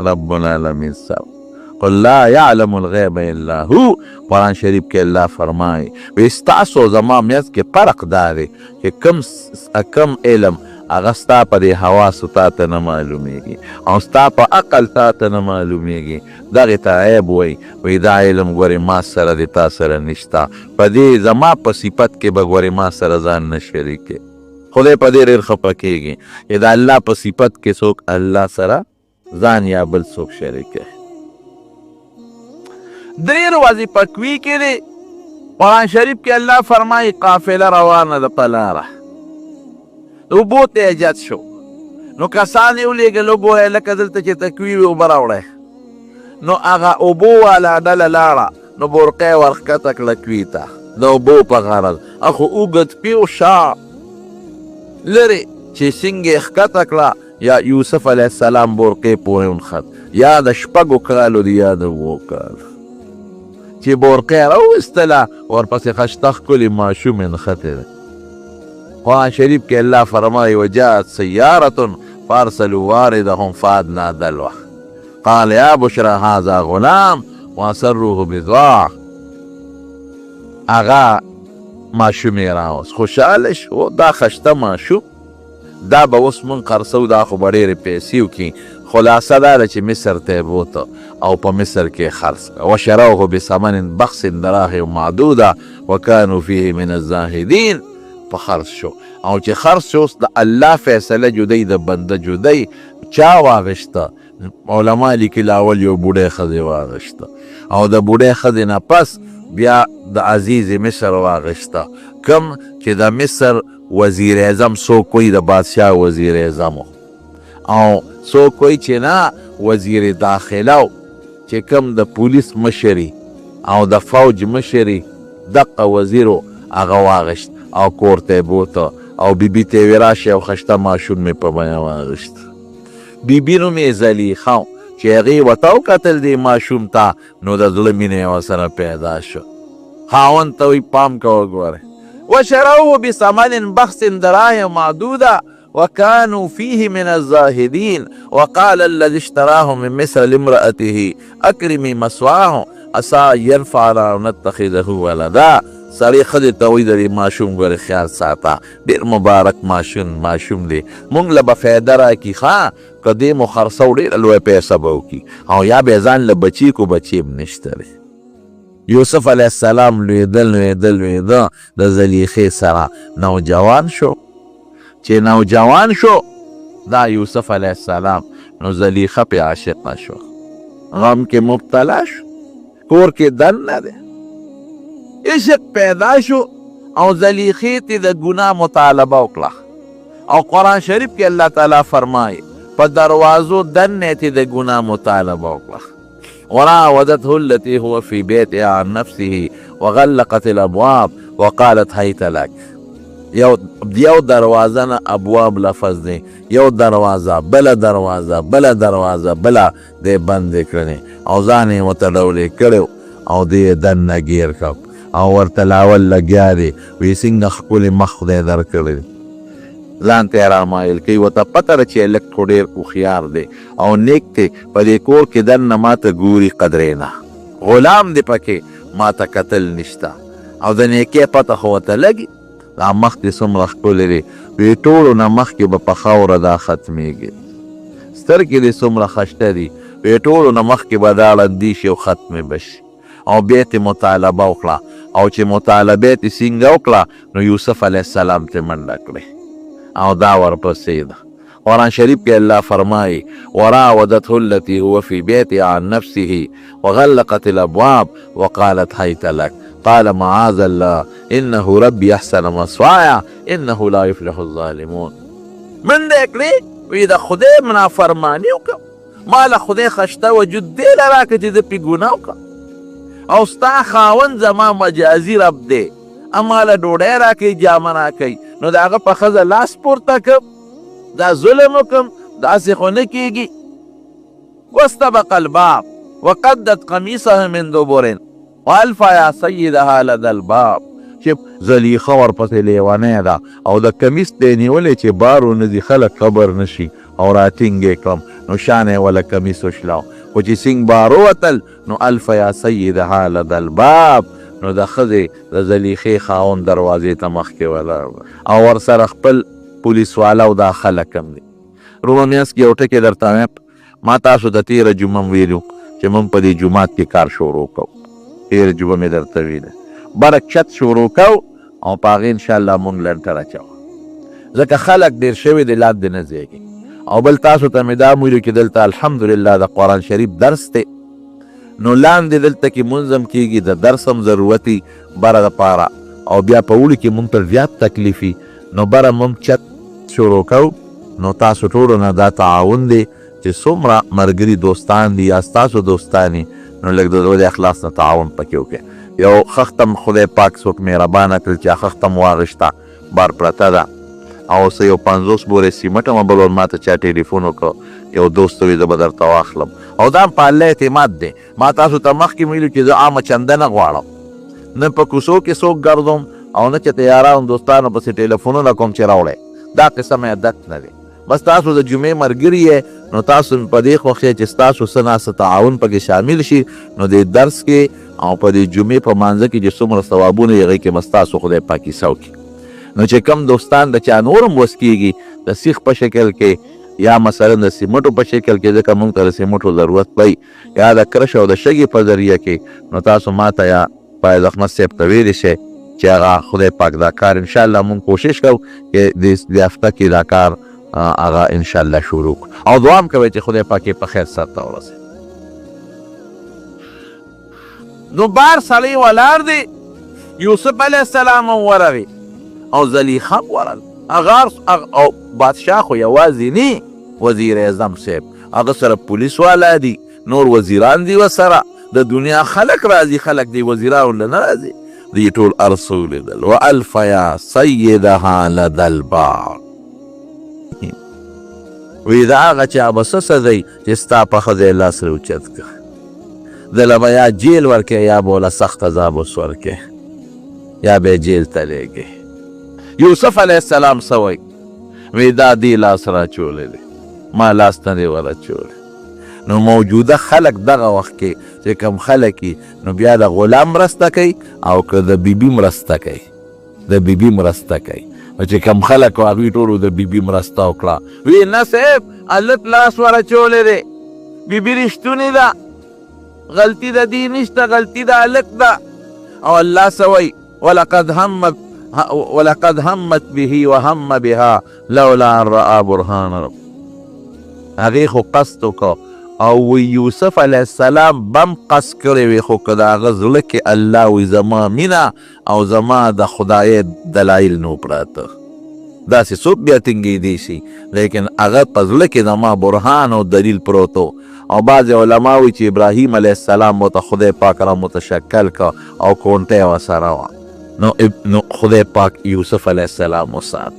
A: رب العالمین سره قل لا يعلم الغیب الا هو قرآن شریف کې الله فرمایي وی ستاسو زما میز کې فرق دا دی چې کم علم هغه ستا په دې حواسو تا ته نه معلومیږي او ستا په عقل تا ته نه معلومیږي دغې ته عیب وی دا علم ګورې ما سره دی تا سره نشته په دې زما په صفت کې به ګورې ما سره ځان نه شریکې خدای په دې ډېر خفه کېږي چې د الله په صفت کې څوک الله سره ځان یا بل څوک شریکې 3 ورځې په کوی کې دی قرآن شریف کې الله فرمایي قافله روانه ده په لاره اوبو ته یې جد شو نو کسان یې ولېږل وګورئ لکه دلته چې تکوي وي اوبه راوړئ نو هغه اوبو والا ډله لاړه نو برقه یې ورښکته کړه کوي ته د اوبو په غرض اخو اوږد پیو شا لرې چې څنګه یې ښکته کړه یا یوسف علیه السلام برقې پورې ونښت یا د 6 کالو دی یا د 7 کالو چې برقه راوستله ورپسې خشته ښکلې ماشوم یې نښتې ده قرآن شریف کې الله فرمایي وجاءت سیارة فارسلوا واردهم فادلى دلوه قال یا بشرا هذا غلام واسروه بضاعة هغه ماشوم یې راوست خوشحاله شو دا خشته ماشوم دا به اوس مونږ خرڅو دا خو به ډېرې پیسې وکړي خلاصه دا ده چې مصر ته یې بوته او په مصر کې خرڅ کړه. وشروه بثمن بخس دراهم معدوده وکانو فیه من الزاهدین. په خرڅ شو او چې خرڅ شو د الله فیصله جدی د بنده جدی چا واغشته؟ علما لیکي لاول یو بوډۍ ښځې واغشته او د بوډۍ ښځې نه پس بیا د عزیز مصر واغشته. کم چې د مصر وزیر اعظم څوک وایي د بادشاه وزیر اعظم او څوک وایي چې نه وزیر داخله چې کم د پولیس مشري او د فوج مشري دقه وزیرو هغه واغشت او کور ته بوته او بیبي ته یې راشي او خشته ماشوم مې په بیه واغشت. بیبي نوم یې زلیخه چې هغې ورته وکتل دې ماشوم ته نو د زړه مینه یې ورسره پیدا شو. خاوند ته وایي پام کوه ګوره. وشروه بثمن بخس دراهم معدوده وكانوا فيه من الزاهدين وقال الذي اشتراه من مصر لامرأته أكرمي مثواه عسى ينفعنا أو نتخذه ولدا. سړی ښځې ته وایي د دې ماشوم ګورې خیال ساته، ډېر مبارک ماشوم دی، موږ له به فایده راکړي ښه که دې مو خرڅو ډېره لویه پیسه به وکړي او یا به یې ځان له بچي کو بچي هم نشته دی. یوسف علیه السلام لویده د زلیخې سره نوجوان شو. چې نوجوان شو دا یوسف علیه السلام نو زلیخه پې عاشقه شو، غم کې مبتلا شو، کور کې دننه دی، عشق پیدا شو او زلیخې ته د ګناه مطالبه وکړه او قرآن شریف کې الله تعالی فرمایي په دروازو دننه ته د ګناه مطالبه وکړه. وراودته التي هو في بيتها عن نفسه وغلقت الابواب وقالت هيت لك. یو دروازه نه ابواب لفظ دی، یو دروازه بله دروازه بله دی بند کړنې او ځان یې ورته ډولې کړی او دی یې دننه ګیر کړ او ورته لاول لګیا دی وایي څنګه ښکلې مخ خدای درکړی ځان ته یې رامایل کوي. ورته پته ده چې هلک خو ډېر هوښیار دی او نیک دی، په دې کور کې دننه ماته ګوري قدرې نه، غلام دی پکې ماته کتل نشته او د نیکۍ پته خو ورته لګي. دا مخ دې څومره ښکلی دی، وایي ټولو نه مخکې به په خاوره دا ختمېږي. سترګې دې څومره ښایسته دي، وایي ټولو نه مخکې به دا ړندې شي او ختمې به شي. او بیا ترې مطالبه وکړه او چې مطالبه یې څنګه وکړه نو یوسف علیه السلام ترې منډه کړې او دا ورپسې ده. قرآن شریف کې الله فرمایي وراودته التي هو في بيتها عن نفسه وغلقت الابواب وقالت هيت لك قال معاذ الله انه ربي احسن مثواي انه لا يفلح الظالمون. من دې کړې وایي د خدای منافرماني وکړه، ما له خدای خشته وجود دی له راکړه چې زه پې ګناه وکړم او ستا خاوند زما مجازي رب دی، اما له ډوډۍ راکوي جامه راکوي نو د هغه په ښځه لاس پورته کړم، دا ظلم وکړم، داسې خو نه کېږي. واستبق الباب وقدت قمیصه من دبر والف یا سیدها لدى الباب. چې زلیخه ورپسې لیونۍ ده او د کمیس دی نیولی چې بارو نه ځي خلک خبر نشي او راټینګ یې کړم نو شانې وله کمیس وشلاو، خو چې څنګ بارو وتل نو الف یا سیدها لدى الباب نو د ښځې د زلیخې خاوند دروازې ته مخکې ولاړ او ورسره خپل پولیس والا او دا خلک هم دي. رومه میانځ کې یو ټکې درته وایم، ما تاسو د تېره جمعه م ویلو چې موږ په دې جومات کې کار شروع کوو، تېره جمعه مې درته ویله برک چت شروع کوو او په هغې انشاءالله موږ لنټر اچوو ځکه خلک ډېر شوي دی لاندې نه ځایږي. او بل تاسو ته مې دا ویلو چې دلته الحمدلله د قرآن شریف درس دی نو لاندې دلته کې مونځ هم کېږي، د درس هم ضرورتي بره دپاره او بیا په اوړي کې مونږ ته زیات تکلیفي نو بره مونږ چت شروع کوو. نو تاسو ټولو نه دا تعاون دی چې څومره ملګري دوستان دي یا ستاسو دوستان دي نو لږ د د اخلاص نه تعاون پکې وکړئ. یو خښته خدای پاک څوک مهربانه کړل چې هغه خښته م واغېسته بار پرته ده او څه یو 50 بورې سیمټ هم بل ما ته چا ټلیفون وکړ یو دوست وي زه به درته واخلم او دا هم په الله اعتماد دی. ما تاسو ته مخکې ویلو چې زه عامه چنده نه غواړم، نه په کوڅو کې څوک ګرځم او نه چې یارانو دوستانو پسې ټلیفونونه کوم چې راوړی، دا قسم عادت نه دی. بس تاسو د جمعې ملګري یې نو تاسو په دې خوښ یې چې ستاسو څه نه څه تعاون پکې شامل شي نو د درس کې او په دې جمعې په مانځه کې چې څومره ثوابونه یې هغې کې به ستاسو خدای پاک حصه وکړي. نو چې کم دوستان د چا نور هم وس کېږي د سیخ په شکل کې یا مثلا د سیمټو په شکل کې ځکه موږ ته د سیمټو ضرورت پی یا د کرش او د شګې په ذریعه کې نو تاسو ماته یا فایض احمد صاحب ته ویلی شئ چې هغه خدای پاک دا کار انشاءالله موږ کوشش کوو چې د هفته کې دا کار هغه انشاءالله شروع او دعا هم کوئ چې خدای پاک یې په خیر سرته ورسوي. نو بار سړی ولاړ دی یوسف علیه السلام هم ورغی او زلیخا هم ورغل او بادشاه خو یوازې نه وزیر اعظم صاحب هغه سره پولیس والا دي نور وزیران دي ورسره د دنیا خلک راځي خلک دی وزیرانو له نه راځي دی ټول ارسو لیدل والف یا سیدها لدى البار وی دا هغه چا به څه څه دی چې ستا په ښځې لاس راوچت کړه دله به یا جیل ورکې یا به له سخت عذاب اوس ورکې یا به جیل ته لیږې. یوسف علیه السلام څه وایي وی دا دې لاس راچولی دی ما لاس نه دی وراچولی. نو موجوده خلک دغه وخت کې چې کوم خلک نو بیا د غلام مرسته کوي او که د بیبي مرسته کوي د بیبي مرسته کوي چې کوم خلک و هغوی ټولو د بیبي مرسته وکړه وی نه صاحب هلک لاس وراچولی دی بیبي رښتونې ده غلطي د دې نشته غلطي د هلک ده او الله څه وایي ولقد همت به وهم بها لولا ان رأى برهان رب هغې خو قصد وکړه او وی یوسف علیه السلام بم قصد کړی وی خو که د هغه زړه کې الله وی زما مینه او زما د خدای دلایل نو پراته داسې څوک بیا ټینګېدی شي لیکن هغه په زړه کې زما برهان او دلیل پروت او بعضې علما وی چې ابراهیم علیه السلام ورته خدای پاک را متشکل که او کونټه یې ورسره وه نو خدای پاک یوسف علیه السلام وسات.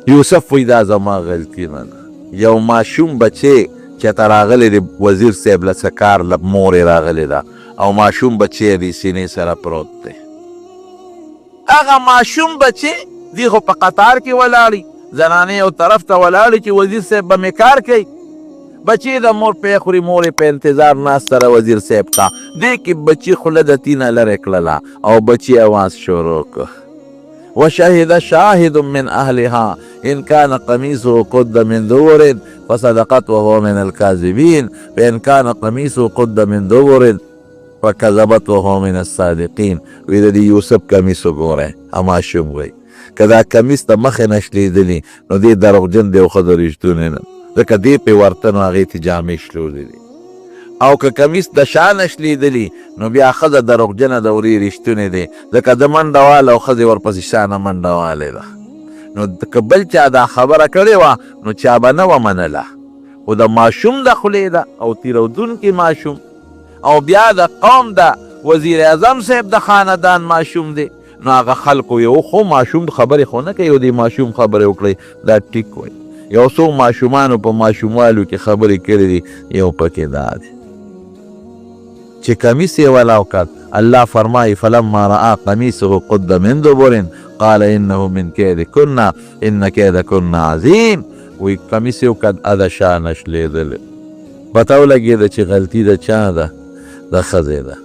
A: یوسف وی دا زما غلطي نه ده یو ماشوم بچی چې ته راغلی دی وزیر صاحب له څه کار له مورې راغلی ده او ماشوم بچی دی سینې سره پروت دی هغه ماشوم بچی دی خو په قطار کې ولاړي زنانې یو طرف ته ولاړي چې وزیر صاحب به مې کار کوي بچی د مور پې خوري مورې په انتظار ناست سره وزیر صاحب ته دې کې بچی خوله د تینه لرې کړله او بچی اواز شروع کړ وشهد شاهد من اهلها ان كان قميصه قد من دبر فصدقت وهو من الكاذبين وان كان قميصه قد من دبر فكذبت وهو من الصادقين. وی د یوسف کمیس وګوره ماشوم وی که دا کمیس ته مخې نه شلیدلي نو دې دروغجن دی او ښه د رښتونې نه ځکه دې پې ورته نو هغې ته جامې شلولې دي او که کمیس د شا نه شلیدلي نو بیا ښځه دروغجنه ده ورې رښتونې دی ځکه د منډه واله او ښځې ورپسې شا نه منډه والی ده نو که بل چا دا خبره کړې وه نو چا به نه وه منله خو د ماشوم د خولې ده او تیرودونکي ماشوم او بیا د قوم د وزیر اعظم صاحب د خاندان ماشوم دی نو هغه خلکو یو خو ماشوم خبرې خو نه کوي او د ماشوم خبرې وکړئ دا ټیک وایي یو څو ماشومانو په ماشوموالو کې خبرې کړې دي یو پکې دا دی چې کمیس یې ولاو کړ الله فرمایي فلما رأى قمیصه قد من دبر قال انه من کیدکن ان کیدکن عظیم وی کمیس یې وکړ اده شا نه شلېدلې پته ولګېده چې غلطي د چا ده د ښځې ده.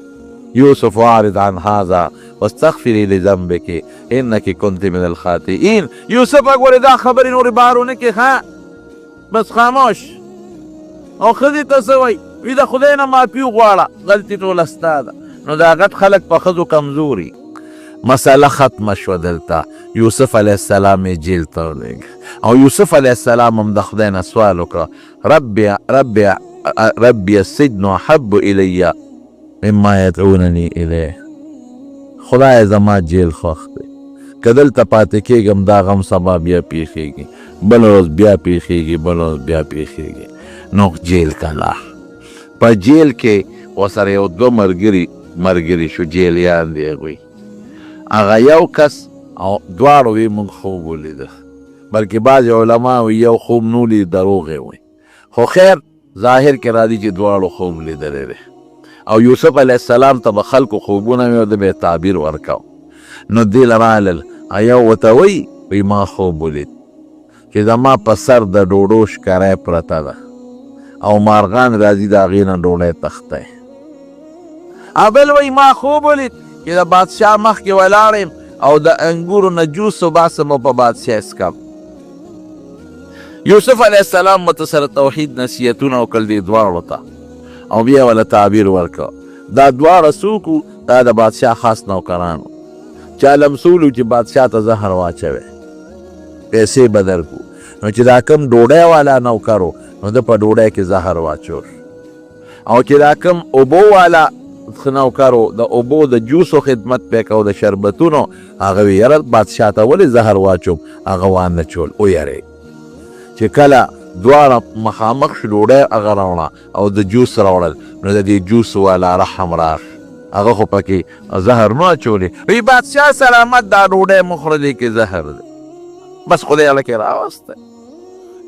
A: یوسف اعرض عن هذا واستغفري لذنبك انك كنت من الخاطئين. یوسف وګوره دا خبرې نورې بهارونه کې ښه بس خاموش او ښځې ته څه وایي وی د خدای نه معافي وغواړه غلطي ټوله ستا ده نو دا غټ خلک په ښځو کمزوري مسله ختمه شوه دلته یوسف علیه السلام یې جیل ته ولېږه او یوسف علیه السلام هم د خدای نه سوال وکړه ربي السجن احب الی مما یدعونني الیه خدای زما جیل خوښ دی که دلته پاتې کېږم دا غم سبا بیا پیښېږي بل ورځ بیا پیښېږي بل ورځ بیا پیښېږي نو جیل ته لاړ په جیل کې ورسره یو دوه ملګري شو جیلیان دی هغوی هغه یو کس او دواړو وی موږ خوب ولیده بلکې بعضې علما وی یو خوب نو لید دروغ یې وی خو خیر ظاهر کې راځي چې دواړو خوب لیدلی دی او یوسف علیه السلام ته به خلکو خوبونه وي او د به یې تعبیر ورکاو نو دې له رالل یو ورته وی ما خوب ولید چې زما په سر د ډوډو ښکاری پرته ده او مارغان راځي د هغې نه ډوډۍ تختی بل وی ما خوب ولید چې د بادشاه مخکې ولاړ یم او د انګورو نه جوس وباسم او په بادشاه څکم یوسف علیه السلام مته سره توحید نصیحتونه وکړل دې دواړو ته او بیا ولا تعبیر ورکړه دا دواړه څوک وو دا د بادشاه خاص نوکران وو چا لمسولو چې بادشاه ته زهر واچوي پیسې به درکړو نو چې دا کم ډوډۍ والا نوکر و نو ده په ډوډۍ کې زهر واچول او چې دا کم اوبو والا نوکر و د اوبو د جوسو خدمت پې کو د شربتونو هغه وی یاره بادشاه ته ولې زهر واچوم هغه وانه چول ویری چې کله دواړه مخامخ شو ډوډۍ هغه راوړه او د جوس راوړل نو د دې جوس والا رحم راغ هغه خو پکې زهر نه اچولې وی بادشاه سلامت دا ډوډۍ مه خوره دې کې زهر دی بس خدای هلکې راوستی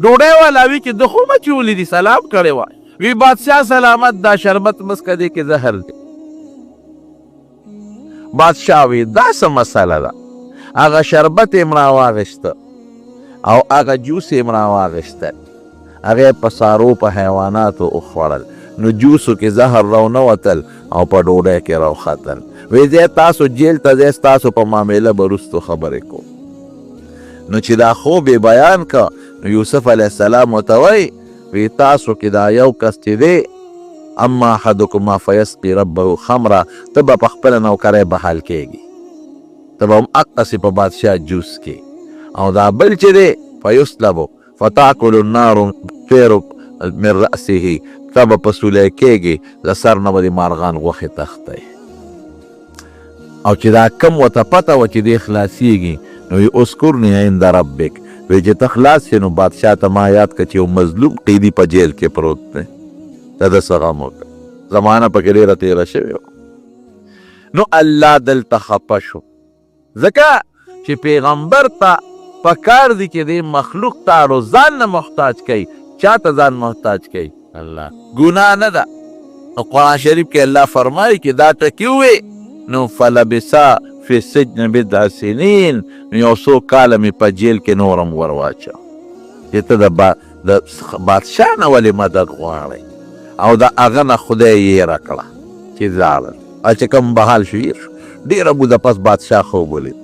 A: ډوډۍ والا وی چې د خو مچولې دي سلام کړی وای وی بادشاه سلامت دا شربت مسکه دې کې زهر دی بادشاه وی دا څه مسله ده هغه شربت یې راواغېسته او هغه جوس یې راواغېسته هغه په څارو په حیواناتو وخوړل نو جوسو کې زهر راونوتل او په ډوډۍ کې راوختل وی ځای تاسو جیل ته ځئ ستاسو په معامله به وروستو خبرې کوو نو چې دا خوب یې بیان که نو یوسف علیه السلام ورته وایي وی تاسو کې دا یو کس چې دی اما احدکما فیسقي ربه خمره ته به په خپله نوکری بحال کېږي ته به هم اقسې په بادشاه جوس کې او دا بل چې دی فیسلبو فتاکل النار طیر من رأسه ته به په سولی کېږي د سر نه به د مارغان غوښې تختی او چې دا کم ورته پته وه چې دی خلاصېږي نو وی اذکرنی عند ربک وی چې ته خلاص شې نو بادشاه ته ما یاد که چې یو مظلوم قیدي په جیل کې پروت دی ته د څه غم وکړه زمانه پکې ډېره تېره شوې نو الله دلته خفه شو ځکه چې پیغمبر ته پکار دي چې دې مخلوق ته ځان نه محتاج کوي چا ته ځان محتاج کوي الله ګناه نه ده نو قرآن شریف کې الله فرمایي چې دا ټکي ووې نو فلبسا فی السجن بضع سنین نو یو څو کاله مې په جیل کې نورم ور واچوه چې ته د بادشاه نه ولې مدد غواړئ او د هغه نه خدای یېره کړه چې ځاړل چې کوم بحال شو هیر شو ډېره موده پس بادشاه خوب ولید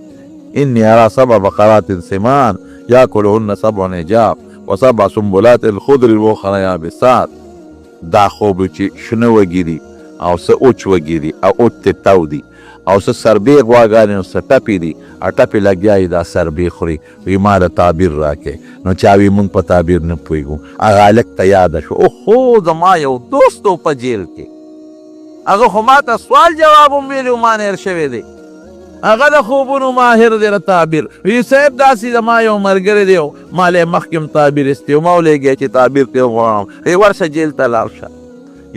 A: انی ارا سبع بقرات سمان یاکلهن سبع عجاف وسبع سنبلات خضر واخر یابسات دا خوب چې شنه وګیري او څه اوچ وګیري او اوچ ته تودي او څه سربې غواګانې او څه ټپې دي ټپې لګیا یې دا سربې خوري وی ما د تعبیر راکې نو چا وی مونږ په تعبیر نه پوهېږو هغه هلک ته یاده شو اوهو زما یو دوست و په جیل کې هغه خو ما ته سوال جواب هم ویلي ما نه هېر شوی دی هغه د خوبونو ماهر دی د تعبیر وی صاحب داسې زما یو ملګری دی ما له یې مخکې هم تعبیر ایستی و ما ولېږی چې تعبیر ته وغواړم وی ورشه جیل ته لاړ شه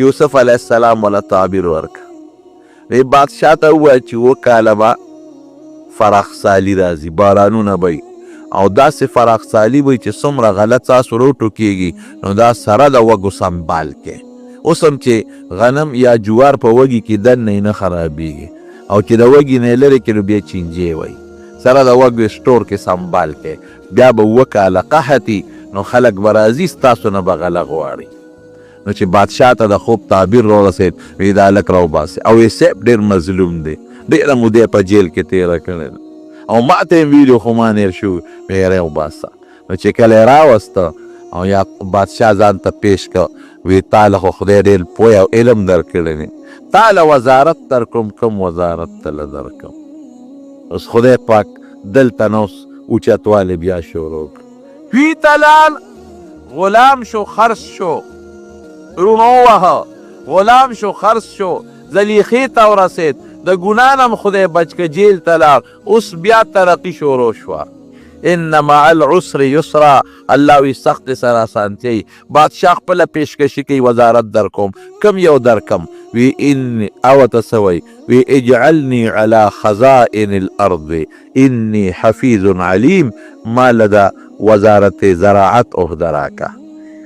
A: یوسف علیه السلام ولا تعبیر ورکړه وی بادشاه ته وویل چې اووه کاله به فراخسالي راځي بارانونه به او داسې فراخسالي به چې څومره غلط څاڅو راوټوکېږي نو دا سره د وږو سنبال کې اوس هم چې غنم یا جوار په وږي کې دننه یې نه خرابېږي او چې د وږي نه یې لرې کړي نو بیا چینجې وایي سره د وږو سټور کې سنبال کې بیا به اووه کاله قحطي نو خلک به راځي ستاسو نه به غله غواړي نو چې بادشاه ته د خوب تعبیر راورسېد وی دا هلک راوباسئ او یې صاحب ډېر مظلوم دی ډېره موده په جیل کې تېره کړې ده او ما ته یې ویلي خو ما نېر شو وی یې راوباسه نو چې کله یې راوسته او یا بادشاه ځان ته پیش که وی تا له خو خدای ډېر پوی او علم درکړی دی تا له وزارت درکړم کوم وزارت ته له درکړم اوس خدای پاک دلته نو اوچتوالی بیا شروع کړ وی تلال غلام شو خرس شو رونو وهه غلام شو خرس شو زلیخې ته ورسېد د ګناه نه م خدای بچ که جیل ته لاړ اوس بیا ترقي شروع شوه ان مع العسر یسرا الله وی سخت سره اسانتیا بادشاه خپله پیشکشي کوي وزارت درکوم کم یو درکم وی ان او ته څه وی وی اجعلني على خزائن الارض انی حفیظ علیم ما له وزارت زراعت عهده راکه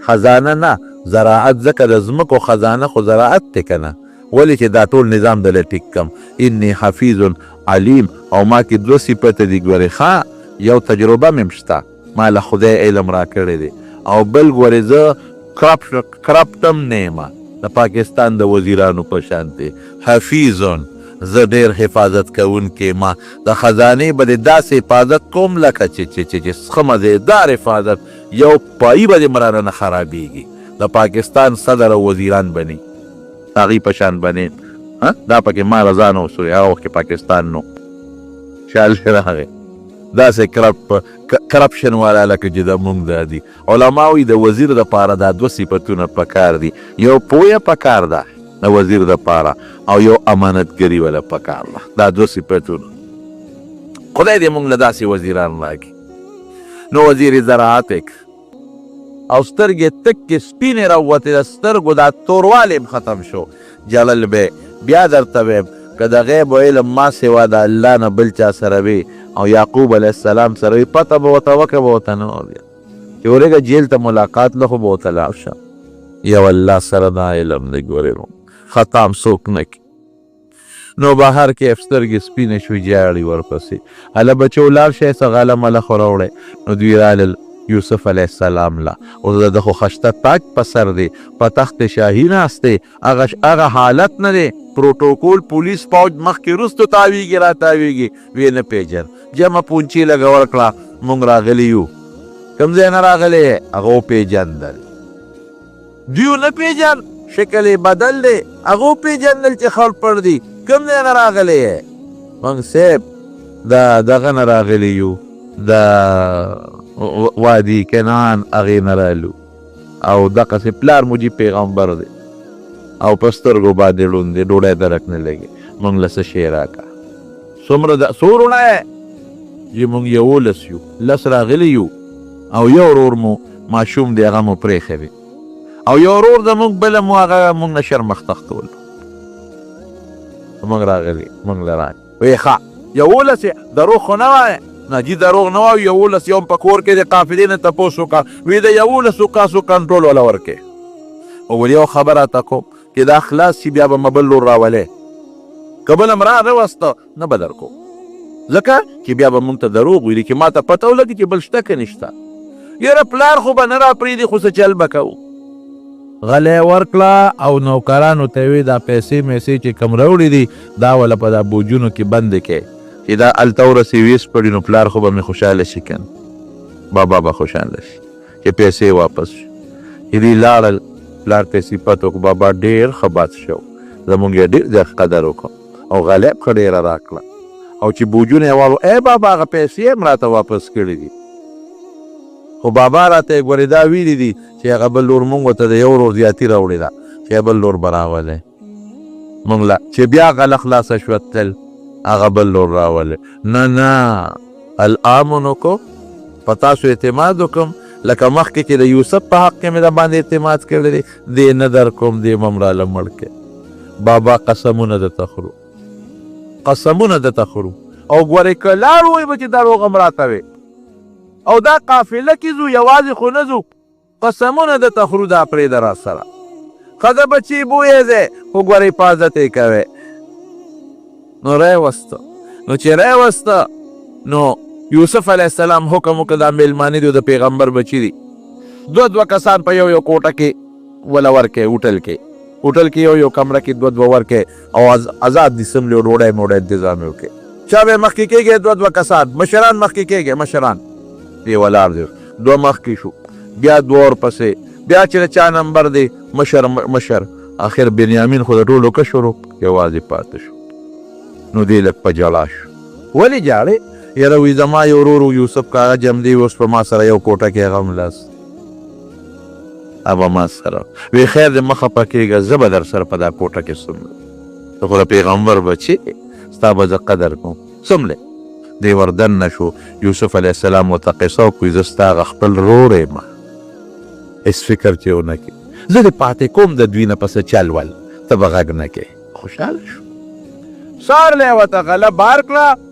A: خزانه نه زراعت ځکه د ځمکو خزانه خو زراعت دی که نه ولې چې دا ټول نظام دله ټیک کم انی حفیظ علیم او ما کې دوه صفته دي ګورې ښه یو تجربه مې شته ما له خدای علم راکړی دی او بل ګورې زه کرپټم نه یم د پاکستان د وزیرانو په شانتې حفیظون زه ډېر حفاظت کوونکی ما د خزانې به د داسې حفاظت کوم لکه چې څه مزېدار حفاظت یو پای به دې مرانه نه خرابېږي د پاکستان صدر او وزیران بني هغې په شان بني دا پکې ما رضا نه وسوري هغه وخت کې پاکستان نو خیال شي راغی داسې کرپشن والا لکه چې د مونږ دا دي علما وایي د وزیر دپاره دا دوه صفتونه پکار دي یو پویه پکار ده د وزیر دپاره او یو امانتګري ولا پکار ده دا دوه صفتونه خدای دې مونږ له داسې وزیران راکړي نو وزیر زراعت او سترګې تکې سپینې راووتې د سترګو دا توروالی ختم شو جلل بی بیا درته ویم که د غیب و علم ما سوا د الله نه بل چا سره وي او یعقوب علیه السلام سره وي پته به ورته وکړه به ورته نه وي چې ورېږه جیل ته ملاقات له خو به ورته لاړ شه یو الله سره دا علم دی ګورې نو خطا هم څوک نه کړي نو بهر کې سترګې سپینې شوې جاړې ورپسې هله بچو لاړ شئ څه غله مله خو راوړی نو دوی رالل یوسف علیه السلام لا اوس د خو خشته تاج په سر دی په تخت شاهي ناست دی هغه حالت نه دی پروتوکول پولیس پوج مخکې وروستو تاویږي را تاویږي ویې نه پېژن جمع پونچې لږه ورکړه مونږ راغلي یو کوم ځای نه راغلی یې هغه وپېژندل دوی نه پېژن شکل یې بدل دی هغه وپېژندل چې خړ پړ دي کوم ځای نه راغلی یې مونږ صاحب د دغه نه راغلي یو د وادي کنعان هغې نه رالو او دقسې پلار مو پیغمبر دی او په سترګو باندې ړوند دی ډوډۍ درک نه لګي مونږ له څه شی راکړه څومره څو وروڼه یې چې مونږ 11 یو 10 راغلي یو او یو ورور مو ماشوم دی هغه مو پرېښی دی او یو ورور زمونږ بله مو هغه مونږ نه شرمښتخ کول مونږ راغلي مونږ له راغلي ویې ښه 11 دروغ خو نه وایې نه جي دروغ نه وایو 11 یو په کور کې د قافلې نه تپوس وکړه وی د 11 کاسو کنټرول وله ورکې او ول یو خبره ته کوم چې دا خلاص شي بیا به مبل لور راولې که بل هم راوسته نه به درکو ځکه چې بیا به مونږ ته دروغ ویلي چې ما ته پته ولګي چې بل شته که نشته یاره پلار خو به نه راپرېږدي خو څه چل به کوو غلی ورکړه او نوکرانو ته وی دا پیسې میسې چې کم راوړي دي دا وله په دا بوجونو کې بندې کې چې دا هلته ورسې ویس پړي نو پلار خو به مې خوشحاله شي که بابا به خوشحاله شي چې پیسې واپس شي چې دوی لاړل پلار ته یې صفت وکړو بابا ډېر ښه بد شو زمونږ یې ډېر زیات قدر وکړو او غلیب ښه ډېره راکړه او چې بوجونه یې والو ای بابا هغه پیسې هم راته واپس کړي دي خو بابا راته یې ګورې دا ویلي دي چې هغه بل لور مونږ ورته د یو ورور زیاتي راوړې ده چې بل لور به راولې مونږ لا چې بیا غله خلاصه شوه تل هغه بل لور راولې نه الامن وکړو په تاسو اعتماد وکړم لکه مخکې چې د یوسف په حق کې مې د باندې اعتماد کړی دی دې نه در کوم دې به م راله مړ کې بابا قسمونه درته خورو قسمونه درته خورو او ګورې که لاړ وی به چې دروغ هم راته وې او دا قافله کې ځو یوازې خو نه ځو قسمونه درته خورو دا پرېږده را سره ښه د بچي بویې دی خو ګورې حفاظت یې کوې نو راوسته نو چې راوسته نو یوسف علیه السلام حکم وکړه دا میلمانه دي د پیغمبر بچي دي دوه کسان په یو کوټه کې وله ورکې هوټل کې یو کمره کې دوه ورکې او آزاد دي سملې او ډوډۍ موډۍ انتظام یې وکړې چا به مخکې کېږي دوه کسان مشران مخکې کېږي مشران دی ولاړ دی دوه مخکې شو بیا دوه ورپسې بیا چې د چا نمبر دی مشر آخر بنیامین خو د ټولو کشر یوازې پاتې شو نو دی لږ په جړا شو ولې جاړې یاره وی زما یو ورور یوسف کاغه جم دی اوس په ما سره یو کوټه کې هغه هم لاس ابا ما سره وی خیر د مخه پکېږه زه به در سره په دا کوټه کې څومره ته خو د پیغمبر بچې ستا به زه قدر کوم څومره دی وردننه شو یوسف علیه السلام ورته قصه وکړي زه ستا هغه خپل ورور یم هېڅ فکر چې ونه کړي زه دې پاتې کوم د دوی نه پسه چل ول ته به غږ نه کوې خوشحاله شو سهار لی ورته غله بار کړه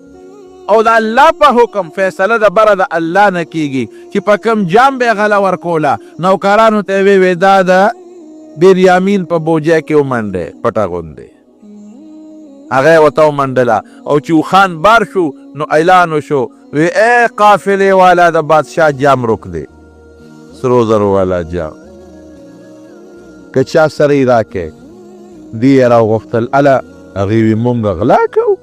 A: او د الله په حکم فیصله د بره د الله نه کیږي چې په کوم جام به یې غله ورکوله نوکرانو ته یې ویې دا د بنیامین په بوجه کې ومنډې پټه غوندې هغه یې ورته ومنډله او چې اوښان بار شو نو اعلان وشو وی ای قافلې والا د بادشاه جام روک دی سرو زرو والا جام که چا سره یې راکې دی یې راوغوښتل اله هغې وی مونږ غلا کوو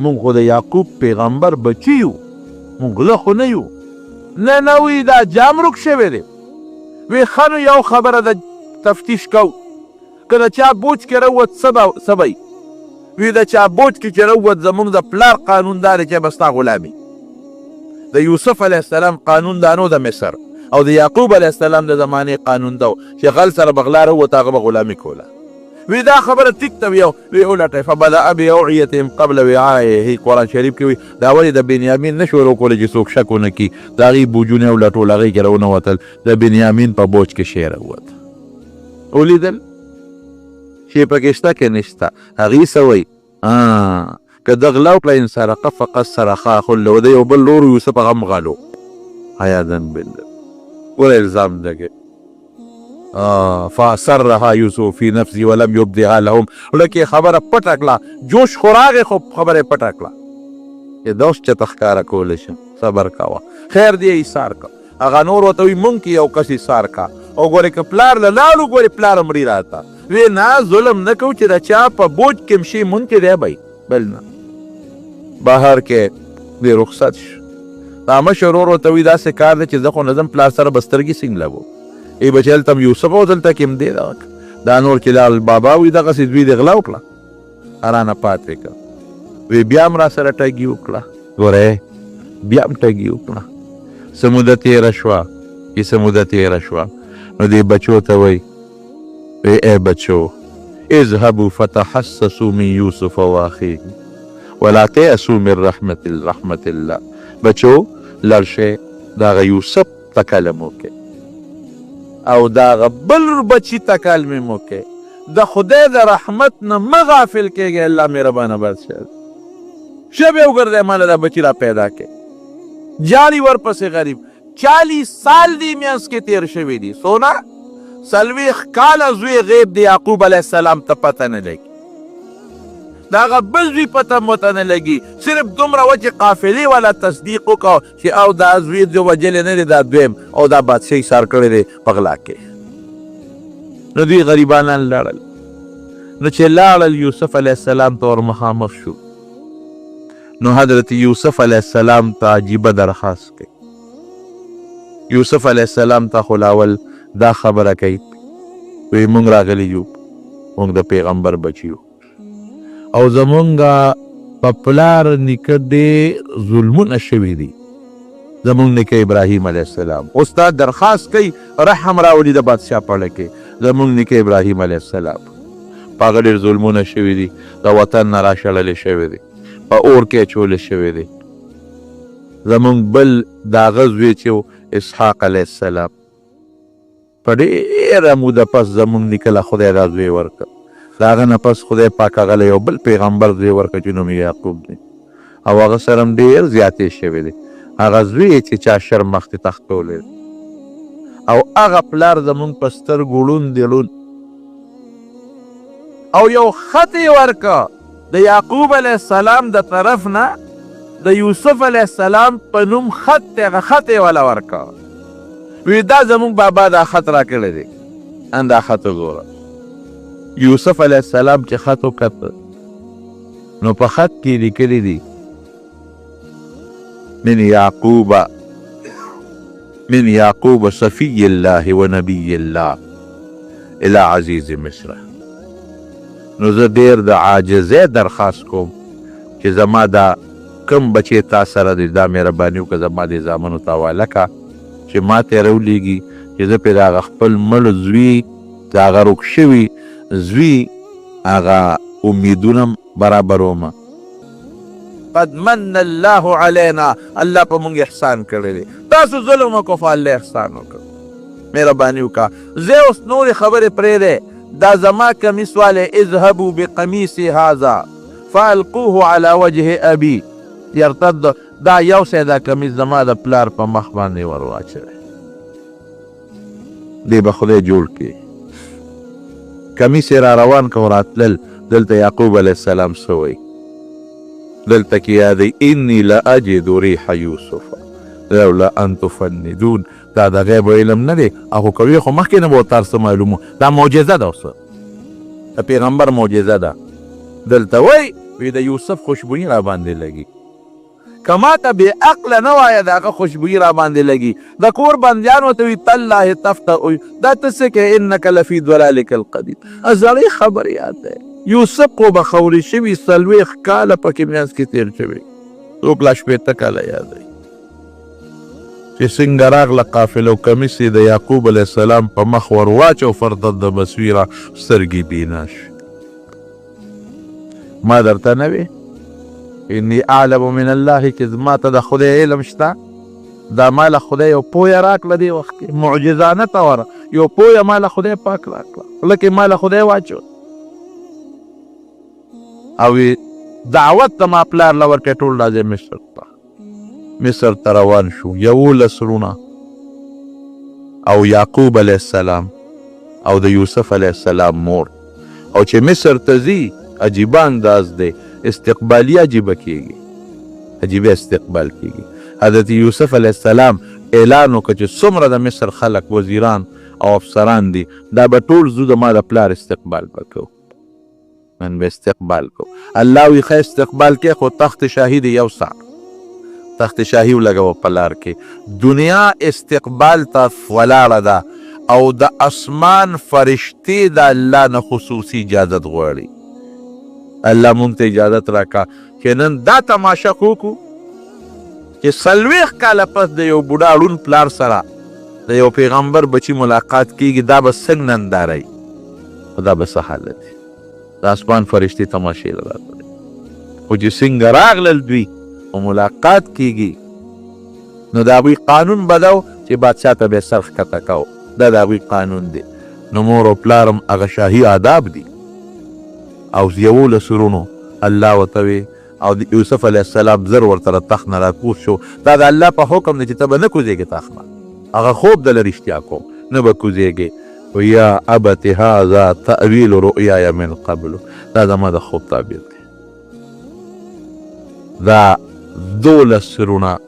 A: مونږ خو د یعقوب پیغمبر بچي یو مونږ غله خو نه یو نه نه وی دا جام رک شوی دی. وی ښه نو یو خبره د تفتیش کو، که د چا بوج کې راووت څه به وی د چا بوج کې چې راووت زموږ د پلار قانون دا دی چې به ستا غلامي. د یوسف علیه السلام قانون دا نو د مصر، او د یعقوب علیه السلام د زمانې قانون دا و چې غل سره به غلا راووت هغه به غلامي کوله. وی دا خبره ټیک ته وی ولټئ فبدأ بأوعیتهم قبل وعایه. قرآن شریف کې وی دا ولې د بنیامین نه شروع کولی چې څوک شک ونه کړي، د هغې بوجونه ولټول هغې کې راونوتل، د بنیامین په بوج کې شی راووت. ولیدل شی پکې شته که نشته. هغې څه وایي که د غلا وکړه ان سرقه فقد سرق اخ له، د یو بل لور یوسف هغه هم غلو. عیاذا بالله ګوره الزام دګې فاسرها یوسف فی نفسه ولم یبدها لهم. لکه خبره پټه کړه، جوش خو راغې خو خبره پټه کړه چې دا اوس چېرته ښکاره کولی شم. صبر کوه، خیر دی ایثار که. هغه نور ورته وایي مونږ کې یو کس ایثار کا، او ګورې که پلار له لاړو ګورې پلار مړي راته. وی نه ظلم نه کوو چې د چا په بوج کې شي مونږ کې دی بی بل نه. بهر کې دی رخصت شو. دا مشر ورور ورته وایي داسې کار دی چې زه خو نه ځم پلار سره به سترګې څنګه لګو. ای بچې هلته هم یوسف او دلته کې هم دی دا نور چې لاړل بابا وي دغسې دوی دې غلا وکړه رانه پاتې کړه. وی بیا هم را سره ټګي وکړه. ګورې بیا هم ټګي وکړه. څه موده تېره شوه چې څه موده تېره شوه نو دې بچو ته وایي وی ای بچو اذهبوا فتحسسوا من یوسف واخیه ولا تیأسوا من رحمت الله. بچو لړ شئ د هغه یوسف ته کلم وکړئ او د هغه بل بچي ته کلمې مه وکړئ. د خدای د رحمت نه مه غافل کېږئ. الله مهربانه بادشاه دی. ژبې وګرځئ ماله دا بچي را پیدا کړئ. جاړي ورپسې غریب 40 سال دی میانځ کې تېر شوي دي. څونه 40 کاله زوی غیب د یعقوب علیه السلام ته پته نه لګي، د هغه بل زوی پته ورته نه لګي. صرف دومره وه چې قافلې والا تصدیق وکړه چې او دا زوی دې وجلی نه دی دا دویم، او دا بادشاه ایثار کړی دی په غلا کې. نو دوی غریبانان لاړل. نو چې لاړل یوسف علیه السلام ته ور مخامخ شو. نو حضرت یوسف علیه السلام ته عجیبه درخواست کوي. یوسف علیه السلام ته خو لاول دا خبره کوي وی مونږ راغلی یو، مونږ د پیغمبر بچي یو او زمونږ په پلار نیکه ډېر ظلمونه شوي دي. زمونږ نیکه ابراهیم علیه السلام اوس دا درخواست کوي رحم راولي د بادشاه په اړه کې. زمونږ نیکه ابراهیم علیه السلام په هغه ډېر ظلمونه شوي دي، د وطن نه راشړلی شوي دي، په اور کې اچولی شوي دي. زمونږ بل د هغه زوی چې اسحاق علیه السلام په ډېره موده پس زمونږ نیکه له خدای دا زوی ورکړه. د هغه نه پس خدای پاک هغه له یو بل پیغمبر زوی ورکړه چې نوم یې یعقوب دی، او هغه سره هم ډېر زیاتې شوي دي. هغه زوی چې چا شر مخکې تختولی او هغه پلار زمونږ په سترګو ړوند دی ړوند. او یو خط یې ورکړه د یعقوب علیه السلام د طرف نه د یوسف علیه السلام په نوم خط دی، هغه خط یې وله ورکړه. وی دا زمونږ بابا دا خط را کړی دی، ان دا خط وګوره. یوسف علیه السلام چې خط وکته نو په خط کې لیکلی دي من یعقوب صفی الله و نبی الله الى عزیز مصر. نو زه ډېر د عاجزۍ درخواست کوم چې زما دا کم بچې تا سره دی دا مهرباني وکړه زما دې زامنو ته حواله کړه چې ما ته یې راولېږي چې زه پرې د هغه خپل مړ زوی د هغه روک شوي زوی هغه امیدونه برابرومه. قد من الله علینا، الله په مونږ احسان کړی دی. تاسو ظلم وکړو خو الله احسان وکړ، مهرباني وکړه. زه اوس نورې خبرې پرېږدی، دا زما کمیس والی اذهبوا بقمیصی هذا فالقوه على وجه ابي یرتد. دا یو سی دا کمیس زما د پلار په مخ باندې ور واچوی، دی به خدای جوړ کړي. کمیس یې را روان که راتلل. دلته یعقوب علیه السلام څه وایي؟ دلته کې یادی انی لاجد ریح یوسف لولا ان تفندون. دا د غیب علم نه دی، هغه کوي خو مخکې نه به ورته هر څه معلومو. دا معجزه ده، اوس د پیغمبر معجزه ده. دلته وایي وی د یوسف خوشبویي را باندې لګي. که ما ته بې عقله نه وایه د هغه خوشبويي را باندې لګي د کور بندیان ورته وي تالله تفتح دا ته څه کوې انک لفي ضلالک القدیم زړې خبر یاد دی یوسف خو به خوري شوي 40 کاله پکې منځ کې تېر شوي څوک لا 80 کاله یادوي چې څنګه راغله قافله او کمیس یې د یعقوب علیه السلام په مخ ور واچو فردت د بصیره سترګې بینا شوې ما درته نه وې انی اعلم من الله چې زما ته د خدای علم شته دا ما له خدای یو پویه راکړه دې وخت کې معجزانه توره یو پویه ما له خدای پاک راکړه لکه ما له خدای واچو او دعوت ته ما پلار له ورکړې ټول راځي مصر ته روان شو 11 رونه او یعقوب علیه السلام او د یوسف علیه السلام مور او چې مصر ته ځي عجیبه انداز دی استقبالی عجیبه کیږي عجیبه استقبال کیږي حضرت یوسف علیه السلام اعلان وکړ چې څومره د مصر خلک وزیران او افسران دي دا به ټول زو د ما د پلار استقبال وکړو من به استقبال کو الله وی ښه استقبال کې خو تخت شاهي دی یو ساعت تخت شاهي ولګوه په لار کې دنیا استقبال ته ولاړه ده او د اسمان فرشتې د الله نه خصوصي اجازت غواړي الله مونږ ته اجازت راکا چې نن دا تماشه وکړو چې 40 کاله پس د یو بوډا ړوند پلار سره د یو پیغمبر بچي ملاقات کیږي دا به څنګه ننداره وي دا به څه حالت وي د اسمان فرشتې تماشې له راغلې خو چې څنګه راغلل دوی او ملاقات کیږي نو د هغوی قانون به دا و چې بادشاه ته به یې سر ښکته کو دا د هغوی قانون دی نو مور او پلارم هغه شاهي آداب دي او 11 رونو الله ورته وی او د یوسف علیه السلام زر ورته له تخت نه راکوز شو دا د الله په حکم دی چې ته به نه کوزېږې تخت نه هغه خوب دله رښتیا کوم نه به کوزېږې ویا ابت هذا تأویل رؤیای من قبل دا زما د خوب تعبیر دی دا 12 رونه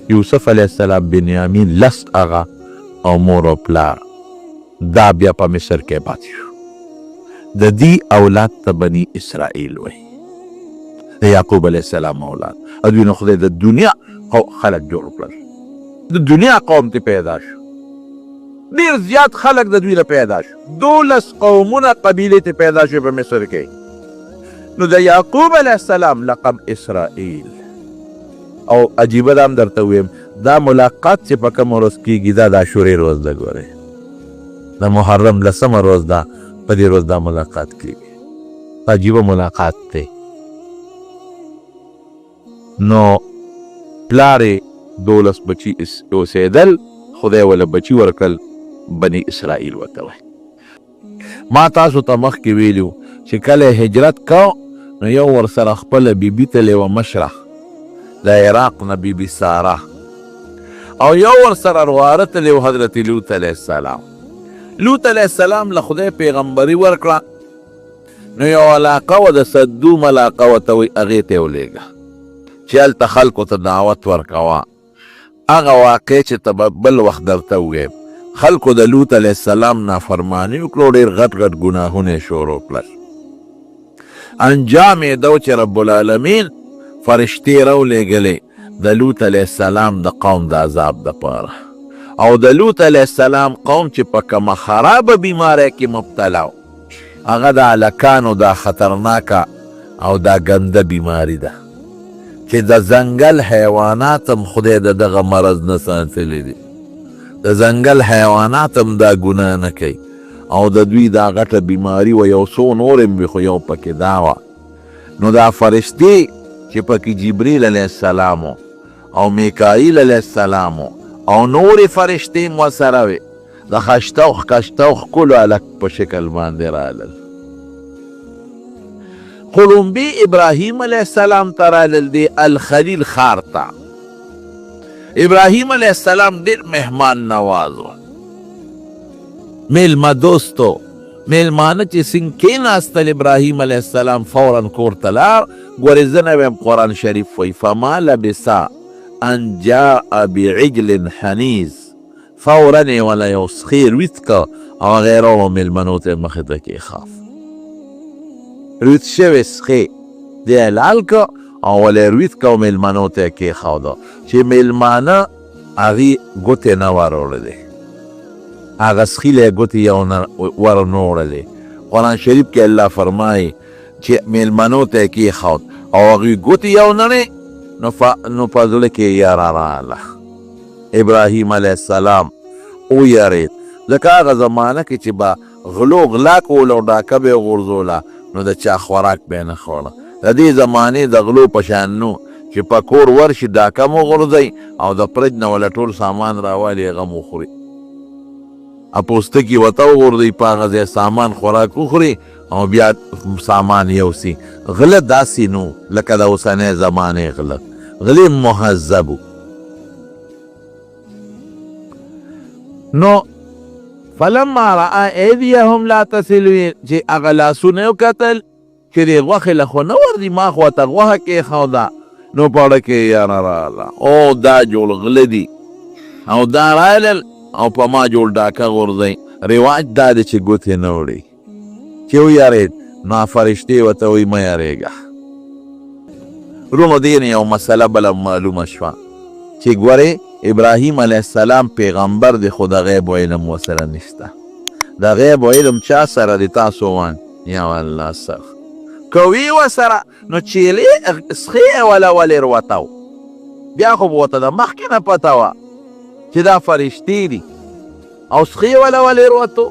A: یوسف علیه السلام بنیامین لس هغه او مور او پلار دا بیا په مصر کې پاتې شو د دې اولاد ته بني اسرائیل وایي د یعقوب علیه السلام اولاد او دوی نه خدای د دنیا خلک جوړ کړل د دنیا قوم ته پیدا شو ډېر زیات خلک د دوی نه پیدا شو 12 قومونه قبیلې ته پیدا شو په مصر کې نو د یعقوب علیه السلام لقب اسرائیل او عجیبه دا هم درته ویم دا ملاقات چې په کومه ورځ کېږي دا د عاشورې ورځ ده ګورئ د محرم 10مه ورځ ده په دې ورځ دا ملاقات کېږي عجیبه ملاقات دی نو پلار یې 12 بچي اوسېدل خدای وله بچي ورکړل بني اسرائیل ورته وایي ما تاسو ته مخکې ویلي چې کله هجرت کو نو یو ورسره خپله بیبي تلې وه مشره د عراق نه بیبي ساره او یو ورسره رواره تلې و حضرت لوط علیه السلام لوط علیه السلام له خدای پیغمبري ورکړه نو یو علاقه وه د صدوم علاقه ورته وایي هغې ته یې ولېږه چې هلته خلکو ته دعوت ورکوه هغه واقع چې ته به بل وخت درته ووایم خلکو د لوط علیه السلام نافرماني وکړو ډېر غټ غټ ګناهونه یې شروع کړل انجام یې دا و چې رب العالمین فرشتې راولېږلې د لوط علیه السلام د قوم د عذاب دپاره او د لوط علیه السلام قوم چې په کومه خرابه بیماری کې مبتلا و هغه د هلکانو دا خطرناکه او دا ګنده بیماری ده چې د ځنګل حیوانات هم خدای د دغه مرض نه ساتلی دي د ځنګل حیوانات هم دا ګناه نه کوي او د دوی دا غټه بیماری و یو څو نور هم وي خو یو پکې دا وه نو دا فرشتې چې پکې جبریل علیه السلام او میکائیل علیه السلام او نورې فرشتې هم ورسره وې د خشته او ښکشته او ښکلو هلک په شکل باندې رالل قلمبي ابراهیم علیه السلام ته رالل دی الخلیل ښار ته ابراهیم علیه السلام ډېر مهمان نواز و میلمه دوستو میلمانه چې څنګه کېناستل ابراهیم علیه السلام فورا کور ته لاړ ګورې زه نه ویم قرآن شریف وایي فما لبث ان جاء بعجل حنیز فورا یې وله یو سخي رویت که او هغه یې راوړو میلمنو ته یې مخې ته کېښاف رویت شوی سخي دی یې لال که او ولې رویت کو میلمنو ته کېښوده چې میلمانه هغې ګوتې نه وروړلې، هغه سخیلی ګوتې یو نه ور نه وړلې. قرآن شریف کې الله فرمایي چې میلمنو ته یې کېښود او هغوی ګوتې یو نړې، نو په زړه کې یاره راغله. ابراهیم علیه السلام ویرېد، ځکه هغه زمانه کې چې به غلو غلا کول او ډاکه به یې غورځوله نو د چا خوراک به یې نه خوړه. د دې زمانې د غلو په شان نو چې په کور ورشي ډاکه مو غورځوي او د فرج نه وله ټول سامان راوالي هغه مو خوري، پوستکي ورته وغورځوي، په هغه ځای سامان خوراک وخوري او بیا سامان یوسي. غله داسې نو لکه د اوسنۍ زمانې غله، غلې مهذب و. نو فلما رأى ایدیهم لا تصل، چې هغه لاسونه یې وکتل چې د غوښې له خو نه ورځي، ما خو ورته غوښه کېښوده، نو په اړه کې یاره راغله، او دا جوړ غله دي او دا رالل او په ما جوړ ډاکه غورځوي. رواج دا دی چې ګوتې نه وړي. چې ویارېد نو فرشتې ورته وایي مه یارېږه. وروڼو دې نه یو مسله بله معلومه شوه چې ګورې ابراهیم علیه السلام پیغمبر دی خو د غیب علم ورسره نشته. د غیب علم چا سره دی؟ تاسو وان یا الله سره کوي ورسره نو چیلې سخې وله ولې روتو بیا خو به ورته د مخکې نه پته وه چې دا فرشتې دي او سخې وله ولې روتو.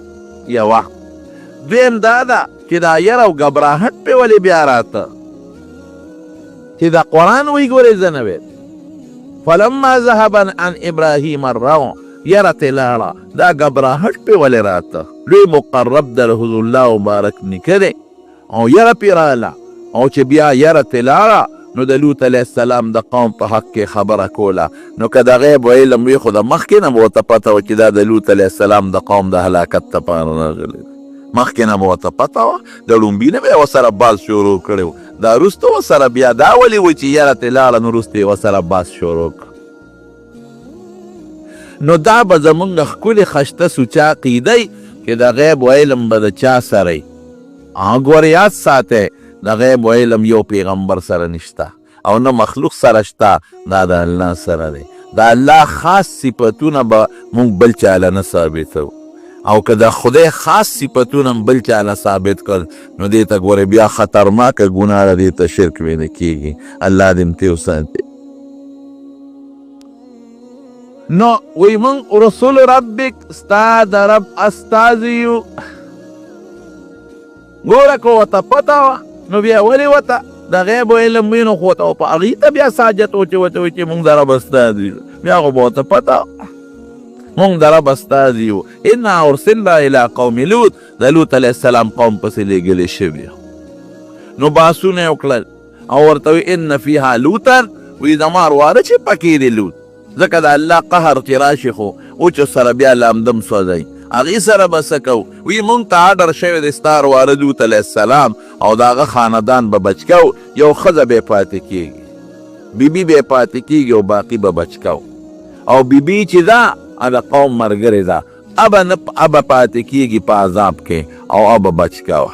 A: یوه دویم دا ده چې دا یره او ګبراهټ پې ولې بیا راته چې دا قرآن وی ګورې زه نه ویل فلما ذهب عن ابراهیم الروع، یره ترې لاړه دا ګبراهټ پې ولې راته. لوی مقرب د رسول الله مبارک نیکه دی او یره پې راله او چې بیا یره ترې لاړه نو د لوط علیه السلام د قوم په حق کې خبره کوله. نو که د غیب علم وي خو د مخکې نه به ورته پته وه چې دا د لوط علیه السلام د قوم د هلاکت دپاره راغلی، مخکې نه به ورته پته وه. د لومبي نه به یې ورسره باز شروع کړی و، دا وروسته ورسره بیا دا ولې و چې یره ترې لاړه نو وروسته یې ورسره باز شروع کړ. نو دا به زمونږ ښکلې خشته سوچه عقیدی چې د غیب علم به د چا سره وي. ګورې یاد ساتئ د غیب علم یو پیغمبر سره نشته او نه مخلوق سره شته، دا د الله سره دی. د الله خاص صفتونه به مونږ بل چاله نه ثابتو، او که د خدای خاص صفتونه بل چاله ثابت کړ نو دې ته ګورې بیا خطرناکه ګناه ده، دې ته شرک ویل کېږي. الله دې متې وساتي. نو وی مونږ رسول ربک ستا د رب استازي یو. ګوره که ورته پته وه نو بیا ولې ورته د غیب علم وي نو خو ورته په هغې ته بیا ساجت و چې ورته وایي چې مونږ د رب استازي یو، بیا خو به ورته پته مونږ د رب استازي یو. انا ارسلنا الی قوم لوط، د لوط علیه السلام قوم پسې لیږلې شوي. نو باسونه یې وکړل او ورته وایي ان فیها لوطا، وایي زما واره چې پکې دی لوط، ځکه د الله قهر چې راشي خو اوچو سره بیا لامدم سوځئ هغې سره به څه کوو. وایي مونږ ته اډر شوی دی ستا واره لوط علیه السلام او د هغه خاندان به بچ کوو، یو ښځه به یې پاتې کېږي، بیبي به یې پاتې کېږي او باقي به بچ کوو. او بیبي چې ده د قوم مرګرې ده، ابه پاتې کېږي په عذاب کې او ابه بچ کوه.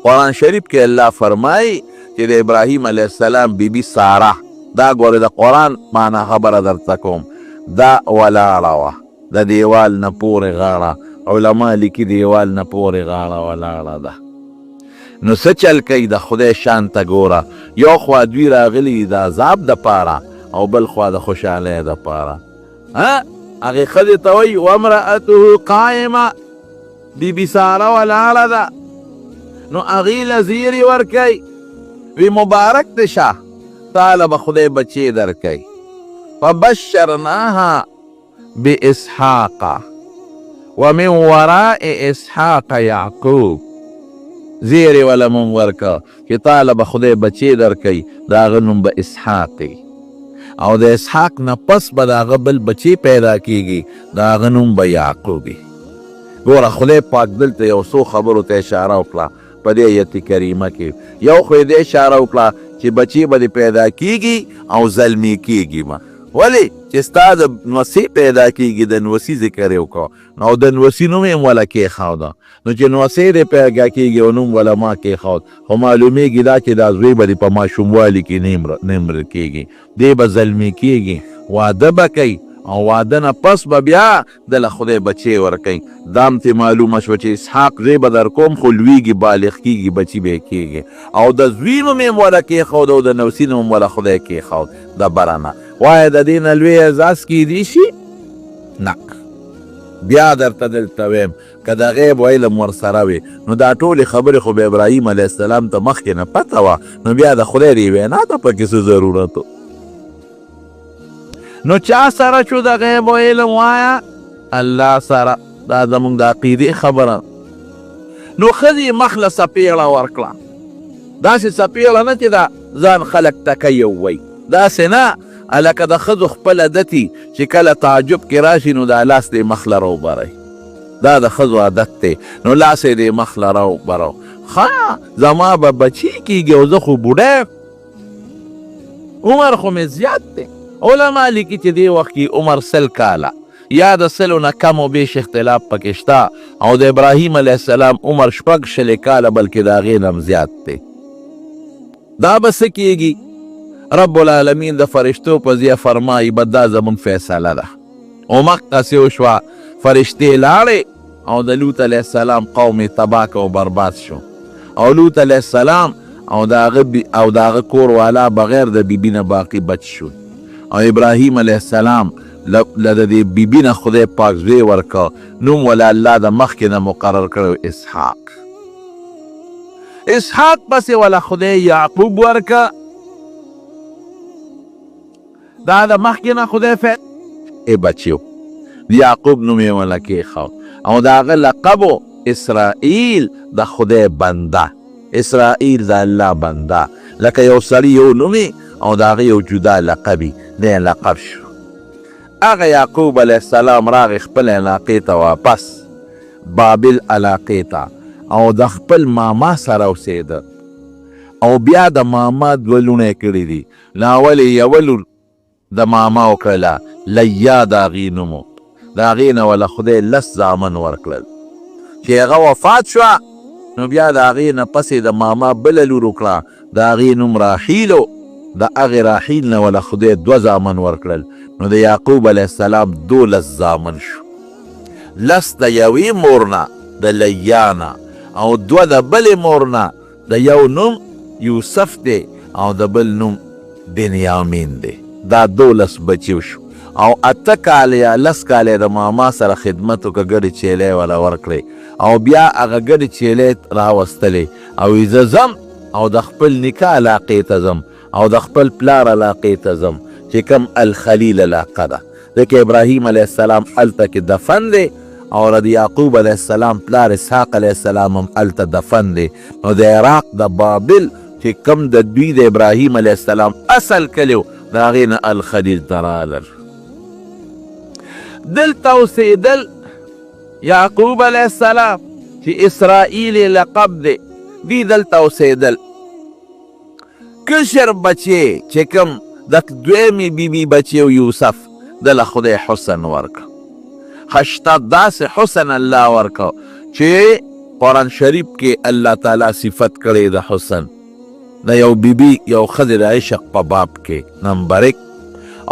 A: قرآن شریف کې الله فرمایي چې د ابراهیم علیه السلام بیبي ساره، دا ګورې د قرآن معنا خبره درته کوم، دا ولاړه وه د دیوال نه پورې غاړه، علما لیکي دیوال نه پورې غاړه ولاړه ده. نو څه چل کوي د خدای شان ته ګوره، یو خوا دوی راغلي د عذاب دپاره او بل خوا د خوشحالۍ دپاره. هغې ښځې ته وایي وامرأته قائمه، بیبي ساره ولاړه ده. نو هغې له زیري ورکوي، وی مبارک دی شه تاله به خدای بچې درکوي. فبشرناها باسحاق ومن وراء اسحاق یعقوب، زیرې وله مونږ ورکه چې تاله به خدای بچې درکوي، د هغه نوم به اسحاق وي او د اسحاق نه پس به د هغه بل بچې پیدا کېږي، د هغه نوم به یعقوب وي. ګوره خدای پاک دلته یو څو خبرو ته اشاره وکړه په دې ایت کریمه کې. یو خو یې دې اشاره وکړه چې بچې به دې پیدا کېږي او زلمي کېږي به، ولی چې ستا د نوسې پیدا کېږي د نوسي ذکر یې وکړه او د نوسي نوم یې وله کېښوده نو چې نوسۍ دې پیدا کېږي او نوم وله ما کېښود خو معلومیږي دا چې دا زوی به دې په ماشوموالي کې نه مړه کېږي دی به زلمی کېږي واده به کوي او واده نه پس به بیا دله خدای بچی ورکوي دا هم ترې معلومه شوه چې اسحاق زوی به در کوم خو لویږي بالغ کېږي بچي به یې کېږي او د زوی نوم یې وله کېښود او د نوسي نوم وله خدای کېښود د بره نه وایه د دې نه لوی اعزاز کېدی شي نه بیا درته دلته ویم که د غیب علم ورسره وي نو دا ټولې خبرې خو به ابراهیم علیه السلام ته مخکې نه پته وه نو بیا د خدای دې وینا ته پکې څه ضرورت و نو چا سره شو د غیب علم وایه الله سره دا زموږ د عقیدې خبره نو ښځې مخ له څپېړه ورکړه داسې څپېړه نه چې دا ځان خلک تکیو وی داسې نه لکه د ښځو خپل عادت چې کله تعجب کې راشي نو دا لاس دې مخ له راوبری دا د ښځو عادت دی نو لاس یې دې مخ له راوبرو ښه زما به بچي کېږي او زه خو بوډی عمر خو مې زیات دی علما لیکي چې دې وخت کې عمر 100 کاله یا د 100 نه کم و بیش اختلاف پکې شته او د ابراهیم علیه السلام عمر 6 کاله بلکې د هغې نه هم زیات دی دا به څه کېږي رب العالمین د فرشتو په ځای فرمایي به دا زموږ فیصله ده او مقدسې وشوه فرشتې لاړې او د لوط علیه السلام قوم یې تباه که او برباد شو او لوط علیه السلام او د هغه کور والا بغیر د بیبي نه باقي بچ شو او ابراهیم علیه السلام له د دې بیبي نه خدای پاک زوی ورکه نوم وله الله د مخکې نه مقرر کړی اسحاق پسې وله خدای یعقوب ورکه دا د مخکې نه خدای بچیو یعقوب نوم یې وله کېښود او د هغه لقب اسرائیل د خدای بنده اسرائیل د الله بنده لکه یو سړي یو نومي او د هغه یو جدا لقبي دی لقب شو هغه یعقوب علیه السلام راغی خپل علاقې ته واپس بابل علاقې ته او د خپل ماما سره اوسېده او بیا د ماما 2 لوڼې کړي دي لاول یې یوه لور د ماما وکړله لیا د هغې نوم د هغې نه وله خدای 10 زامن ورکړل چې هغه وفات شوه نو بیا د هغې نه پسې د ماما بله لور وکړه د هغې نوم راحیل و د هغې راحیل نه وله خدای 2 زامن ورکړل نو د یعقوب علیه السلام 12 زامن شو 10 د یوې مور نه د لیا نه او 2 د بلې مور نه د یو نوم یوسف دی او د بل نوم بنیامین دی دا 12 بچیو شو او 8 کاله یا 10 کاله د ماما سره خدمت وکړه ګډې چیلې وله ورکړې او بیا هغه ګډې چیلې راوستلې او زه ځم او د خپل نیکه علاقې ته ځم او د خپل پلار علاقې ته ځم چې کوم الخلیل علاقه ده ځکه ابراهیم علیه السلام هلته کې دفن دی او د یعقوب علیه السلام پلار اسحاق علیه السلام هم هلته دفن دی نو د عراق د بابل چې کوم د دوی د ابراهیم علیه السلام اصل کلیو د هغې نه الخلیل ته رالل دلته اوسېدل یعقوب علیه السلام چې اسرائیل لقب دی دوی دلته اوسېدل کشر بچی چې کوم د دویمې بیبي بچی یوسف دله خدای حسن ورکه خشته داسې حسن الله ورکه چې قرآن شریف کې الله تعالی صفت کړی د حسن د یو بیبي یو ښځې د عشق په باب کې نمبر 1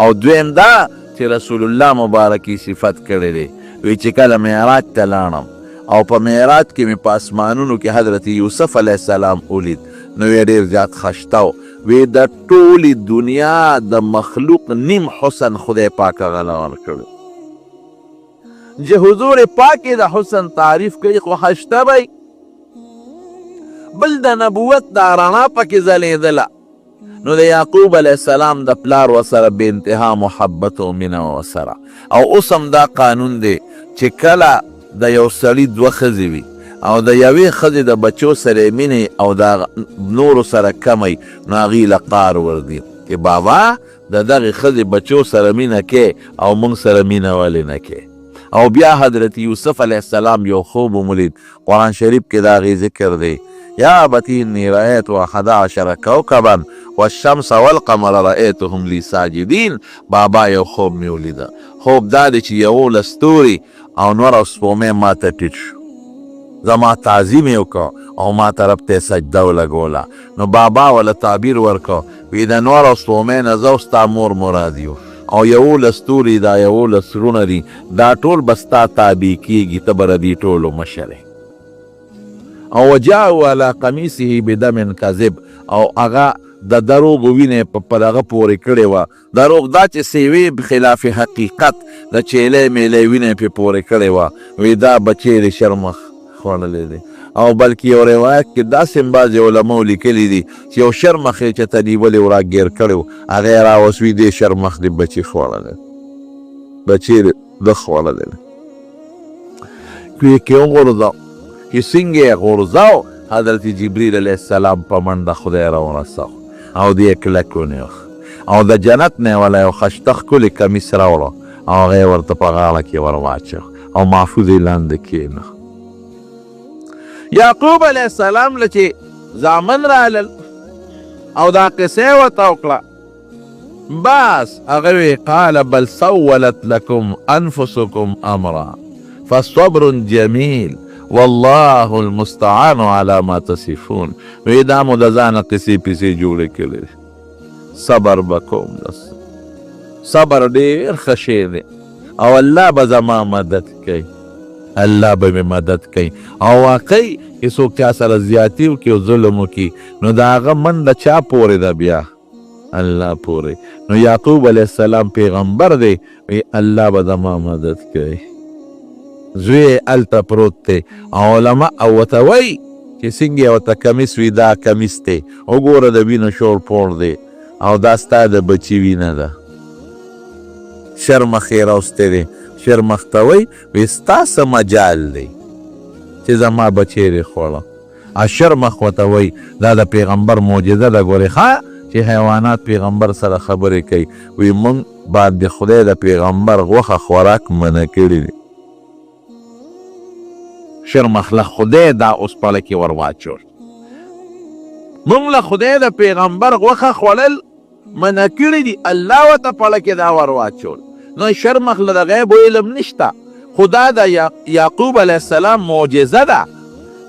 A: او دویم دا چې رسول الله مبارکي صفت کړی دی وی چې کله معراج ته لاړم او په معراج کې مې په اسمانونو کې حضرت یوسف علیه السلام ولید نو یې ډېر زیات خشته و وی د ټولې دنیا د مخلوق نیم حسن خدای پاک هغه له ورکړی چې حضور پاک د حسن تعریف کوي خو خشته به بل د نبوت دا رڼا پکې ځلېدله نو د یعقوب علیه السلام د پلار ورسره بې انتها محبت او مینه ورسره او اوس هم دا قانون دی چې کله د یو سړي 2 ښځې وي او د یوې ښځې د بچو سره مینې او د نورو سره کمی نو هغې له قار وردي چې بابا د دغې ښځې بچو سره مینه کې او موږ سره مینه ولې نه کې او بیا حضرت یوسف علیه السلام یو خوب ومولید قرآن شریف کې د هغې ذکر دی یا ابتی انی رأیت 11 کوکبا والشمس والقمر رأیتهم لی ساجدین. بابا یو خوب می ولیده. خوب دا دی چې 11 ستوري او نور او سپومې ما ته ټیټ شو، زما تعظیم یې وکړه او ما طرف ته سجده ولګوله. نو بابا وله تعبیر ورکړه، وی د نور او سپومې نه زه ستا مور مراد یو، او 11 ستوري دا 11 سرونه دي، دا ټول به ستا تابع کېږي، ته به د دې ټولو مشر یې. او وجاءوا علی قمیصه بدم کذب، او هغه د دروغو وینې په دغه پورې کړې وه. دروغ دا چې سیوې خلاف حقیقت د چیلې میلې وینې پې پورې کړې وه. وی دا بچی د شرمخ خوړلی دی. او بلکې یو روایت کې داسې بعضې علماو لیکلي دي چې یو شرمخ یې چېرته نیولی و راګیر کړی و، هغه یې راوست وي دې شرمخ دې بچي خوړلی، بچی ده خوړلی دی. کوی کې وغورځاو چې څنګه یې غورځاو، حضرت جبریل علیه السلام په منډه خدای راورساو او دې یې کلک ونیوه او د جنت نه یې وله یو ښایسته ښکلې کمیس راوړه او هغه یې ورته په غاړه کې ور واچو او محفوظ یې لاندې کېنه. یعقوب علیه السلام له چې زامن رالل او دا قصه یې ورته وکړه، بس هغه وی قال بل سولت لکم انفسکم امرا فصبر جمیل والله المستعان على ما تصفون. وی دا مو د ځانه قصې پیسې جوړې کړې، صبر به کوم، صبر ډېر ښه شی دی او الله به زما مدد کوي، الله به مې مدد کوي. او واقعي که څوک چا سره زیاتي وکړي او ظلم وکړي نو د هغه منډه چا پورې ده؟ بیا الله پورې. نو یعقوب علیه السلام پیغمبر دی، وی الله به زما مدد کوي. زوی هلته پروت دی او علما او ورته وایي چې څنګه یې ورته کمیس وي، دا کمیس دی، وګوره د وینو شور پور دی او دا ستا د بچي وینه ده. شرمخ یې راوستی دی، شرمخ ته وایي ستا څه مجال دی چې زما بچی دې خوړه. شرمخ ورته وایي دا د پیغمبر معجزه ده، ګورې ښه چې حیوانات پیغمبر سره خبرې کوي. وی مونږ باندې خدای د پیغمبر غوښه خوراک منع کړي دي. شرمخ له خدای دا اوس پله کې ور واچول، مونږ له خدای د پیغمبر غوښه خوړل منع کړي دي، الله ورته پله کې دا ور واچول. نو شرمخ له د غیب علم نشته، خدا د یعقوب علیه السلام معجزه ده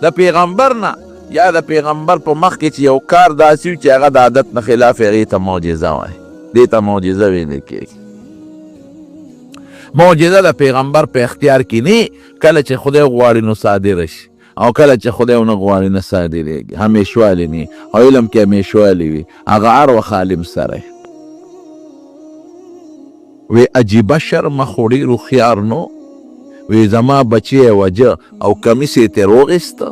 A: د پیغمبر نه، یا د پیغمبر په مخ کې چې یو کار داسې وي چې هغه د عادت نه خلاف هغې ته معجزه وایي، دې ته معجزه ویلی کېږي. معجزه د پیغمبر په اختیار کې نه، کله چې خدای غواړي نو صادره شي او کله چې خدای ونه غواړي نه صادرېږي، همیشوالی نه او علم کې همیشوالی وي، هغه هر وخت عالم سره وی. عجیبه شرمخ خو ډېر هوښیار نو، وی زما بچی یې وجه او کمیس یې ترې واخیسته.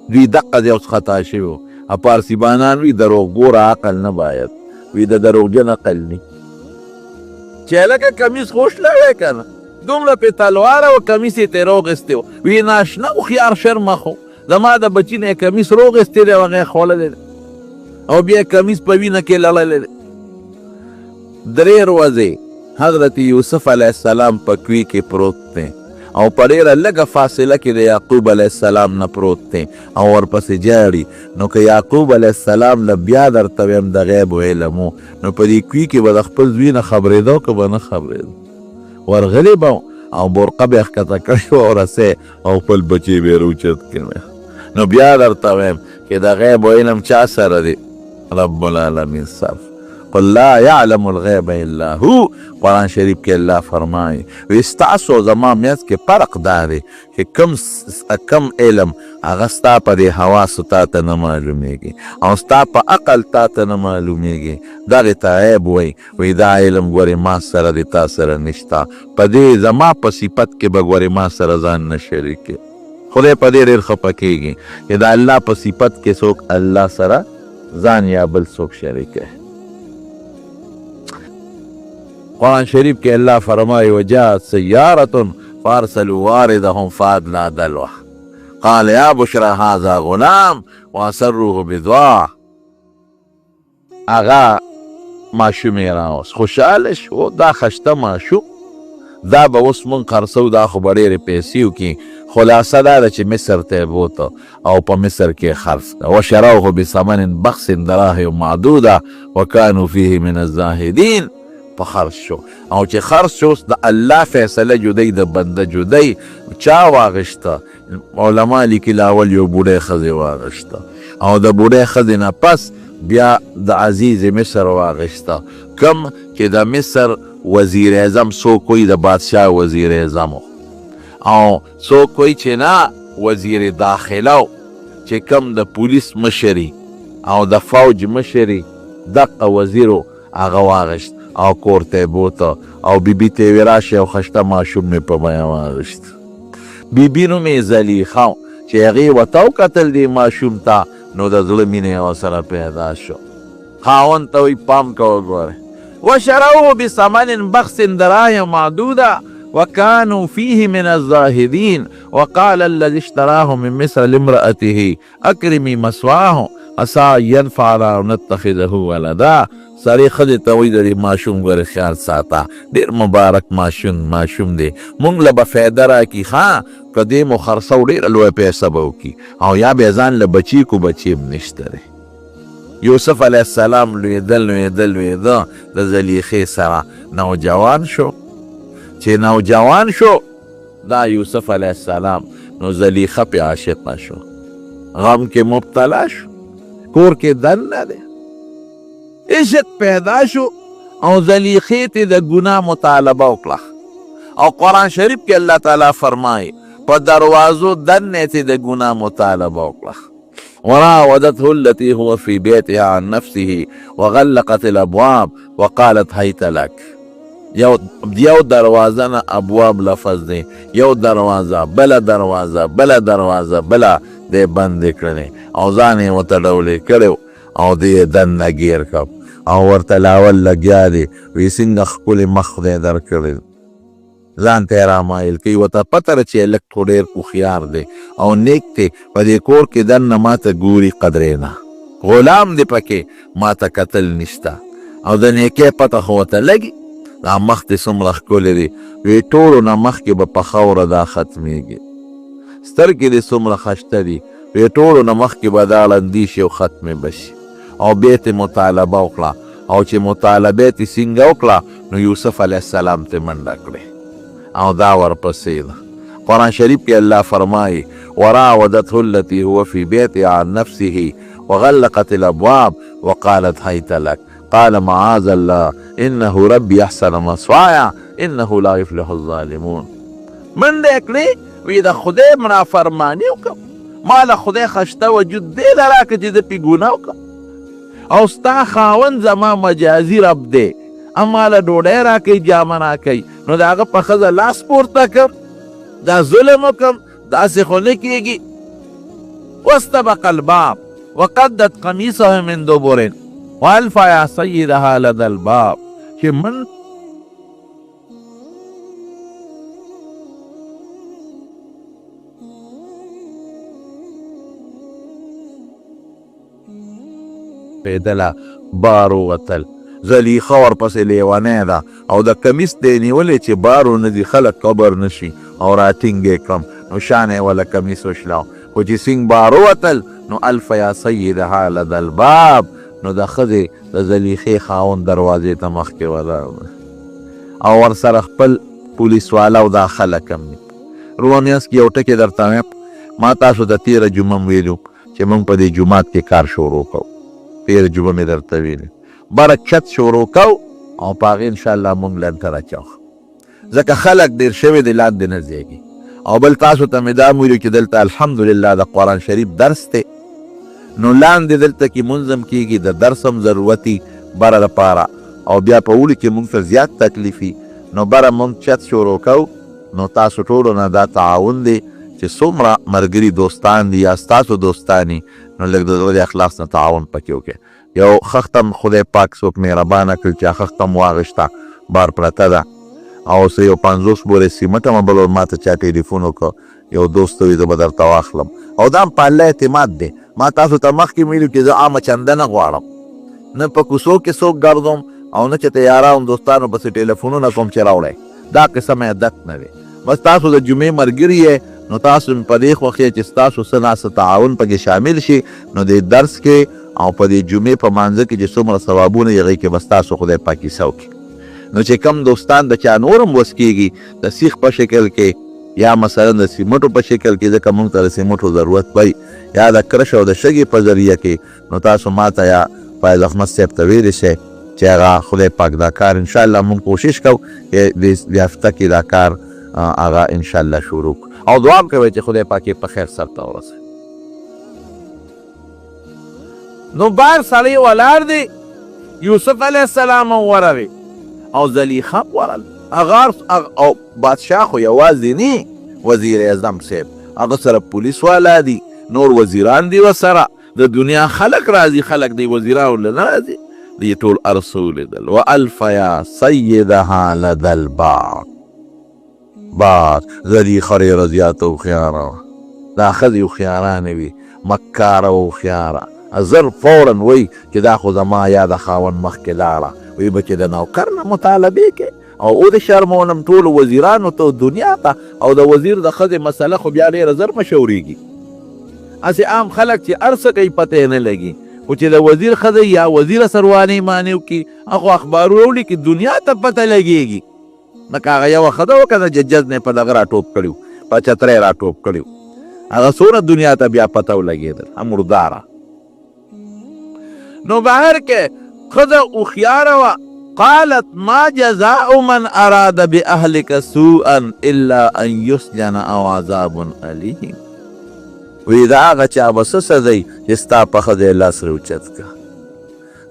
A: دوی دقه دی اوس خطا شوي وو. پارسیبانان وی دروغګوره عقل نه باید، وی د دروغجن عقل نه چې هلکه کمیس خوش لړی که نه، دومره پې تلواره و کمیس یې ترې راوغیستی و. وی ناشنا هوښیار شرمخ و، زما د بچي نه یې کمیس راوغیستی دی او هغه یې خوړلی دی او بیا یې کمیس په وینه کې لړلی دی. 3 ورځې حضرت یوسف علیه السلام په کوی کې پروت دی او په ډېره لږه فاصله کې د یعقوب علیه السلام نه پروت دی او ورپسې جاړي. نو که یعقوب علیه السلام له بیا درته ویم د غیب علم و، نو په دې کوی کې به د خپل زوی نه خبرېده که به نه خبرېده؟ ورغلی به او برقه به یې ښکته کړې وه او رسۍ او خپل بچی به یې راوچت کړی. نو بیا درته ویم چې د غیب علم چا سره دی؟ رب العالمین سره. قل لا يعلم الغیب الا هو. قرآن شریف کې الله فرمایي وی ستاسو زما میانځ کې فرق دا دی چې کم علم هغه ستا په دې حواسو تا ته نه معلومیږي او ستا په عقل تا ته نه معلومیږي، دغې ته عیب وی دا علم ګورې ما سره دی تا سره نشته، په دې زما په صفت کې به ګورې ما سره ځان نه شریکې. خدای په دې ډېر خفه کېږي چې د الله په صفت کې څوک الله سره ځان یا بل څوک شریکه. قرآن شریف کې الله فرمایي وجاءت سیارة فارسلوا واردهم فادلى دلوه قال یا بشرى هذا غلام واسروه بضاعة. هغه ماشوم یې راوست، خوشحاله شو، دا خشته ماشوم دا به اوس مونږ خرڅو، دا خو به ډېرې پیسې وکړي. خلاصه دا ده چې مصر ته یې بوته او په مصر کې خرڅ کړه. وشروه بثمن بخس دراهم معدوده وکانو فیه من الزاهدین. په خرڅ شو، او چې خرڅ شو د الله فیصله جدی، د بنده جدی. چا واغشته؟ علما لیکي لاول یو بوډۍ ښځې واغشته، او د بوډۍ ښځې نه پس بیا د عزیز مصر واغشته. کم چې د مصر وزیر اعظم څوک وي، د بادشاه وزیر اعظم، او څوک وي چې نه وزیر داخله، چې کم د پولیس مشري او د فوج مشري دقه وزیرو هغه واغشت او کور ته بوته. او بیبي ته یې راشي او خشته ماشوم مې په بیه واغشت. بیبي نوم یې زلیخه، چې هغې ورته وکتل دې ماشوم ته، نو د زړه مینه یې ورسره پیدا شو. خاوند ته وایي پام کوه ګوره. وشروه بثمن بخس دراهم معدوده وكانوا فيه من الزاهدين وقال الذي اشتراه من مصر لامرأته أكرمي مثواه عسى ينفعنا أو نتخذه ولدا. سړی ښځې ته وایي د دې ماشوم ګورې خیال ساته، ډېر مبارک ماشوم دی، مونږ له به فایده راکړي. ښه که دې مو خرڅو ډېره لویه پیسه به وکړي، او یا بیا ځان له بچي کو بچي هم نشته دی. یوسف علیه السلام لویده د زلیخې سره نوجوان شو. چې نوجوان شو دا یوسف علیه السلام، نو زلیخه پې عاشقه شو، غم کې مبتلا شو، کور کې دننه دی، عشق پیدا شو، او زلیخې ته د ګناه مطالبه وکړه. او قرآن شریف کې الله تعالی فرمایي په دروازو دننه ته د ګناه مطالبه وکړه. وراودته التي هو في بيتها عن نفسه وغلقت الابواب وقالت هيت لك. یو دروازه نه ابواب لفظ دی، یو دروازه بله دروازه بله دی بند کړلې، او ځان یې ورته ډولې کړی او دی یې دننه ګیر کړ، او ورته لاول لګیا دی، وایي څنګه ښکلې مخ دی درکړی، ځان ته یې رامایل کوي. ورته پته ده چې هلک خو ډېر هوښیار دی او نیک دی، په دې کور کې دننه ما ته ګوري قدرې نه، غلام دی پکې، ما ته کتل نشته، او د نیکۍ پته خو ورته لګي. دا مخ دې څومره ښکلی دی، وایي ټولو نه مخکې به په خاوره دا ختمېږي. سترګې دې څومره ښایسته دي، وایي ټولو نه مخکې به دا ړندې شي او ختمې به شي. او بیا ترې مطالبه وکړه، او چې مطالبه یې څنګه وکړه، نو یوسف علیه السلام ته منډه کړې، او دا ورپسې ده. قرآن شریف کې الله فرمایي وراودته التي هو في بيتها عن نفسه وغلقت الابواب وقالت هيت لك قال معاذ الله انه ربي احسن مثواي انه لا يفلح الظالمون. منډه یې کړې، وایي د خدای منافرماني وکړم، ما له خدای خشته وجود دې له راکړه چې زه پې ګناه وکړم، او ستا خاوند زما مجازي رب دی، اما له ډوډۍ راکوي جامه راکوي، نو د هغه په ښځه لاس پورته کړم، دا ظلم وکړم، داسې خو نه کېږي. واستبق الباب وقدت قمیصه من دبر والف یا سیدها لدى الباب. چې من پیدله بار ووتل، زلیخه ورپسې لیونی ده، او د کمیس دی نیولی چې بارو نه دي خلک قبر نشي، او راټینګ یې کړم، نو شانې وله کمیس وشلاو، خو چې څنګ بار ووتل، نو الف یا سیدها لدى الباب، نو د ښځې د زلیخې خاوند دروازې ته مخکې ولاړ، او ورسره خپل پولیس والا او دا خلک هم دي. رومیانس کې یو ټکې درته وایم، ما تاسو ته تېره جمعه م ویلو چې موږ په دې جومات کې کار شروع کوو، تېره جمعه مې درته ویلې، بره چت شروع کوو، او په هغې انشاءالله موږ لنټر اچوو، ځکه خلک ډېر شوي دی لاندې نه ځایږي. او بل تاسو ته مې دا هم ویلو چې دلته الحمدلله د قرآن شریف درس دی، نو لاندې دلته کې منظم کېږي، د درس هم ضرورتي بره دپاره، او بیا په اوړي کې موږ ته زیات تکلیفي، نو بره موږ چت شروع کوو. نو تاسو ټولو نه دا تعاون دی چې څومره ملګري دوستان دي یا ستاسو دوستانی، نو لږ د زړه د اخلاص نه تعاون پکې وکړئ. یو خښته خدای پاک څوک مهربانه کړي چې خښته م واغېسته بار پرته ده، او څه یو 50 بورې سیمټ هم بل ما ته چا ټلیفون وکړ، یو دوست وي زه به درته واخلم، او دا هم په الله اعتماد دی. ما تاسو ته مخکې ویلو چې زه عامه چنده نه غواړم، نه په کوڅو کې څوک ګرځم، او نه چې ته یارانو دوستانو پسې ټلیفونونه کوم چې راوړئ، دا قسم عدت نه دی. بس تاسو د جمعې ملګري یې نو تاسو په دې خوښ یې چې ستاسو څه ناسه تعاون پکې شامل شي نو د درس کې او په دې جمعې په مانځه کې چې څومره ثوابونه یې هغې کې بس تاسو خدای پاک کیسه وکړي. نو چې کم دوستان د چا نور هم وس کېږي د سیخ په شکل کې یا مثلا د سیمټو په شکل کې ځکه موږ ته د سیمټو ضرورت وي یا د کرش او د شګې په ذریعه کې نو تاسو ما ته یا فایض احمد صاحب ته ویلی شئ چې هغه خدای پاک دا کار انشاءالله موږ کوشش کوو چې د هفته کې دا کار هغه انشاءالله شروع او دعا کوئ چې خدای پاک یې په خیر سرته ورسوي. نو بار سړی ولاړ دی یوسف علیه السلام وروي او زلیخا ورل او بادشاه خو یوازې نه وزیر اعظم صاحب هغه سره پولیس والا دي نور وزیران دي ورسره د دنیا خلق راځي خلق دی وزیران نه راځي دی ټول ارسو لیدل والفیا سیدها لدى الباب زلیخا ډېره زیاته هوښیاره وه دا ښځې هوښیارانې وي مکاره هوښیاره زر فورا وی چې دا خو زما یا د خاوند مخکې لاړه وی به چې د نوکر نه مطالبې کې او د شرمونم ټولو وزیرانو ته دنیا ته او د وزیر د ښځې مسله خو بیا ډېره زر مشورېږي. هسې عام خلک چې هر څه کوي پته یې نه لګي خو چې د وزیر ښځه یا وزیره سروانۍ معنی وکړي هغه اخبارونه ولیکي دنیا ته پته لګېږي. لکه هغه یوه ښځه وه که د ججز نه په دغه راټوپ کړي په چتری راټوپ کړي هغه څومره دنیا ته بیا پته ولګېدل مرداره. نو بهر کې ښځه هوښیاره وه قالت ما جزاء من اراد باهلك سوءا الا ان يسجن او عذاب اليم. وی دا هغه چا به څه سزی چې ستا په ښځې لاس راوچت که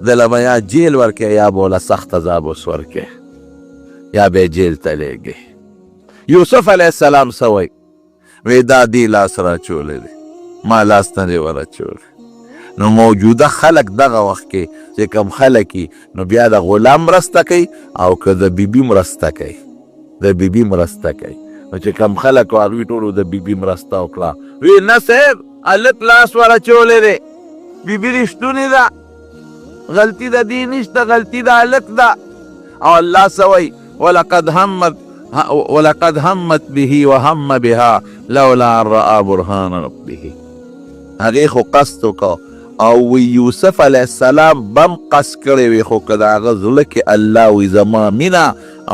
A: دله به یا جیل ورکې یا به وله سخت عذاب اوس ورکې یا به یې جیل ته لیږې. یوسف علیه السلام څه وی وی دا دی لاس راچولی دی ما لاس نه دی ورچولی. نو موجوده خلق دغه وخت کې چې کم خلک نو بیا د غلام مرسته کوي او که د بیبي مرسته کوي د بیبي مرسته کوي نو چې کم خلک وه هغوی ټولو د بیبي مرسته وکړه وی نه صاحب هلک لاس ورچولی دی بیبي رښتونې ده غلطي د دې نشته غلطي د هلک ده. او الله څه وایي ولقد همت به وهم بها لولا ان رأى برهان ربه. هغې خو قصد وکړه او وی یوسف علیه السلام بم قصد کړی وي خو که د هغه زړه کې الله وی زما مینه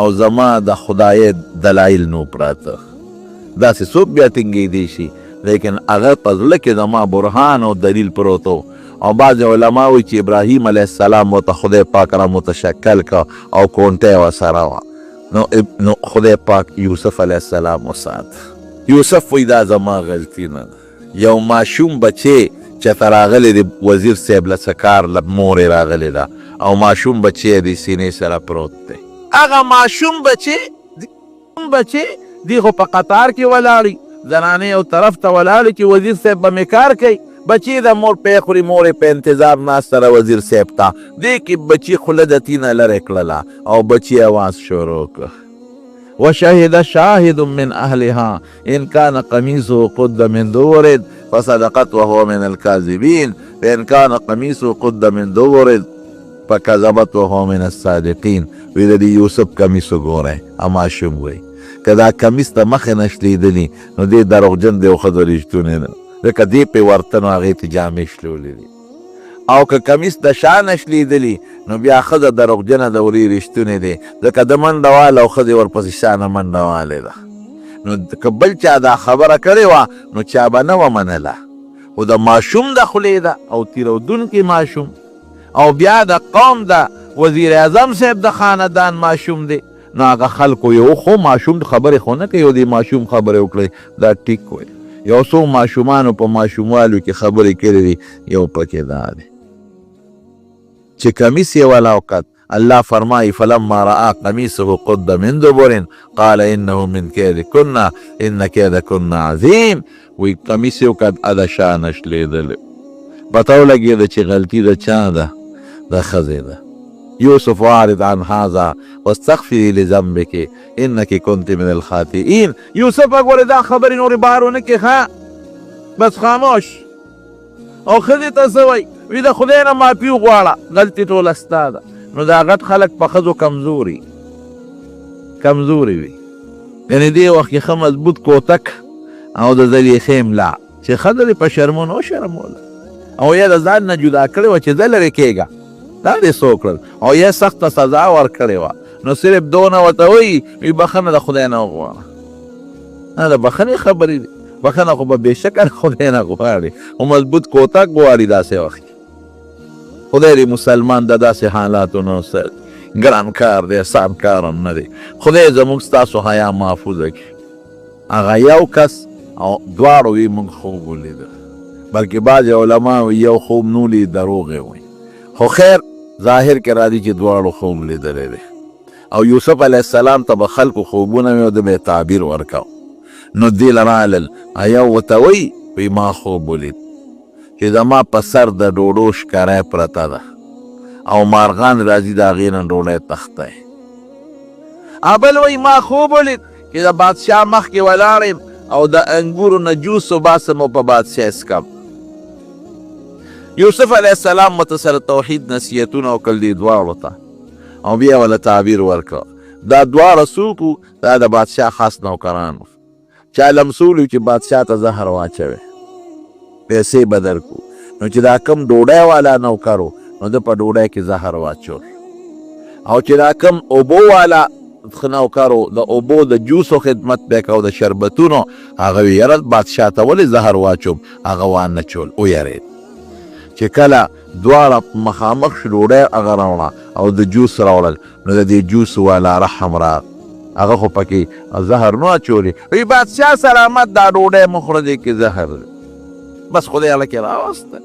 A: او زما د خدای دلایل نو پراته داسې څوک بیا ټینګېدی شي لیکن هغه په زړه کې زما برهان او دلیل پروت و. او بعضې علما وایي چې ابراهیم علیه السلام ورته خدای پاک را متشکل که او کونټی یې ورسره وه نو خدای پاک یوسف علیه السلام وسات. یوسف وی دا زما غلطي نه یو ماشوم بچی چې ته راغلی دی وزیر صاحب له څه کار له مور یې راغلی ده او ماشوم بچی د سینې سره پروت دی هغه ماشوم بچی دی خو په قطار کې ولاړي زنانې یو طرف ته ولاړي چې وزیر صاحب به مې کار کوي بچی د مور پی خوري مور یې په انتظار ناسته ده وزیر صاحب ته دې کې بچي خوله د تینه لرې کړله او بچي اواز شروع کړ وشهد شاهد من اهلها ان كان قميصه قد من دبر فصدقت وهو من الكاذبين فان كان قميصه قد من دبر فكذبت وهو من الصادقين. وی د یوسف کمیس وګورئ ماشوم وی که دا کمیس ته مخې نه شلیدلي نو دې دروغجن دی او ښځه رښتونې نه ځکه دې پې ورته نو هغې ته جامې شلولې دي او که کمیس د شا نه شلیدلي نو بیا ښځه دروغجنه ده ورې رښتونې دی ځکه د منډه واله او ښځې ورپسې شا نه منډه والې ده. نو که بل چا دا خبره کړې وه نو چا به نه وه منله خو د ماشوم د خولې ده او تیرودونکي ماشوم او بیا د قوم د وزیر اعظم صاحب د خاندان ماشوم دی نو هغه خلکو یو خو ماشوم خبرې خو نه کوي او د ماشوم خبرې وکړئ دا ټیک وی یو څو ماشومانو په ماشوموالو کې خبرې کړې دي یو پکې دا دی چې کمیس یې ولاوقت الله فرمایي فلما رأى قميصه قد من دبر قال انه من كيدكن ان كيدكن عظيم. وی قمیص یې وکت اده شا نه شلېدلی پته ولګېده چې غلطي د چا ده د ښځې ده. یوسف اعرض عن هذا واستغفري لذنبك انك كنت من الخاطئين. یوسف وګوره دا خبرې نورې بهر ونه کړې ښه بس خاموش او ښځې ته څه وایي وی د خدای نه معافي وغواړه غلطي ټوله ستا ده. نو دا غټ خلک په ښځو کمزوري کمزوري وي، یعنې دې وخت کې ښه مضبوط کوتک او د زلیخې ملا چې ښځه دې په شرمونو وشرموله او یا د ځان نه جدا کړې وه چې زه لرې کېږه، دا دې څو کړل او یا سخته سزا ورکړې وه، نو صرف دونه ورته وایي وي بخښنه د خدای نه وغواړه. نه د بخښنې خبرې دي، بخښنه خو به بېشکه خدای نه غواړي، خو مضبوط کوتک غواړي داسې وخت کې. خدای دې مسلمان د داسې حالاتو نه وساتي. ګران کار دی، آسان کار هم نه دی. خدای زموږ ستاسو حیا محفوظه کړي. هغه یو کس او دواړو یې موږ خوب ولیده، بلکې بعضې علما وایي یو خوب نه ولید، دروغ یې وایي، خو خیر ظاهر کې راځي چې دواړو خوب لیدلی دی. او یوسف علیه السلام ته به خلکو خوبونه وي او ده به یې تعبیر ورکاو. نو دې له رالل یو ورته وایي وایي ما خوب ولید چې زما په سر د ډوډو ښکاری پرته ده او مارغان راځي د هغې نه ډوډۍ تختی. بل وایي ما خوب ولید چې د بادشاه مخکې ولاړ یم او د انګورو نه جوس وباسم او په بادشاه څکم. یوسف علیه السلام ورته سره توحید نصیحتونه وکړل دې دواړو ته او بیا وله تعبیر ورکړه. دا دواړه څوک وو؟ دا د بادشاه خاص نوکران وو. چا لمسول چې بادشاه ته زهر واچوي، پیسې به درکړو. نو چې دا کم ډوډۍ والا نوکر و نو ده په ډوډۍ کې زهر واچول، او چې دا کم اوبو والا نوکر و د اوبو د جوسو خدمت به یې کو د شربتونو، هغه وی یاره بادشاه ته ولې زهر واچوم، هغه وانه چول ویرېد. چې کله دواړه مخامخ شو ډوډۍ هغه راوړه او د جوس راوړل، نو د دې جوس والا رحم راغ، هغه خو پکې زهر نه اچولې، وی بادشاه سلامت دا ډوډۍ مه خوره دې کې زهر دی. بس خدای هغه کې راوسته.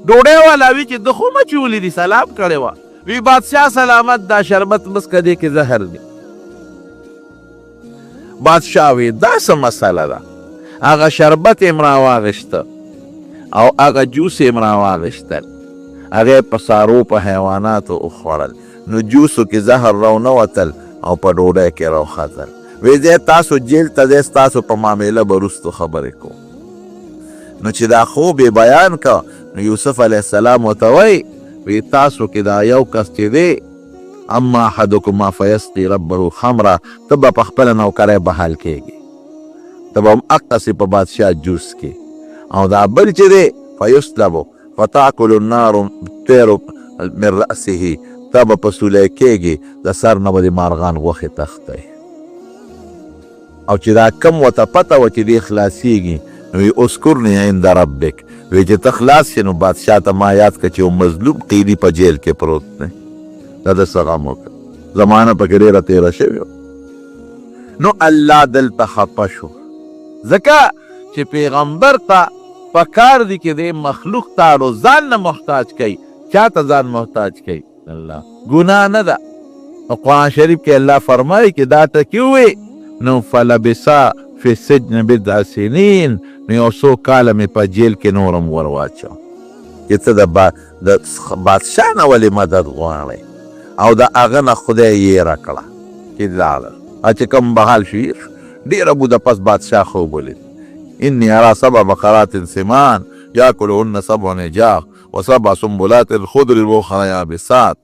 A: ډوډۍ والا وی چې ده خو مه چولې دي، سلام کړې وه، وی بادشاه سلامت دا شربت مسکه دې کې زهر دی. بادشاه وی دا څه مسله ده؟ هغه شربت یې راواغېسته او هغه جوس یې راواغېستل، هغه په څارو په حیواناتو وخوړل، نو جوسو کې زهر راونوتل او په ډوډۍ کې راوختل. وی ځای تاسو جیل ته ځئ، ستاسو په معامله به وروستو خبرې کوو. نو چې دا خوب یې بیان که نو یوسف علیه السلام ورته وایي وی تاسو کې دا یو کس چې دی اما احدکما فیسقي ربه خمره، ته به په خپله نوکری بحال کېږي، ته به هم هقسې په بادشاه جوس کې، او دا بل چې دی فیسلبو فتاکل النار طیر من رأسه، ته به په سولی کېږي، د سر نه به د مارغان غوښې تختی. او چې دا کم ورته پته وه چې دی خلاصېږي نو وی اذکرنی عند ربک، وی چې ته خلاص شې نو بادشاه ته ما یاد کړه چې یو مظلوم قیدي په جیل کې پروت دی، دا د څه غم وکړه، زمانه پکې ډېره تېره شوې وه. نو الله دلته خفه شو، ځکه چې پیغمبر ته پکار دي چې دی مخلوق تاړو ځان نه محتاج کوي. چا ته ځان محتاج کوي؟ الله. ګناه نه ده. قرآن شریف کې الله فرمایي چې دا ته کې ووی نو فلبسا فی السجن بضع سنین، نو یو څو کاله مې په جیل کې نورم ور واچو. چې ته د بادشاه نه ولې مدد غواړئ؟ او د هغه نه خدای یېره کړه چې لاړل، چې کوم بحال شو ډېره موده پس بادشاه خوب ولید. انی ارا سبع بقرات سمان یاکلهن سبع عجاف وسبع سنبلات خضر واخر یابسات.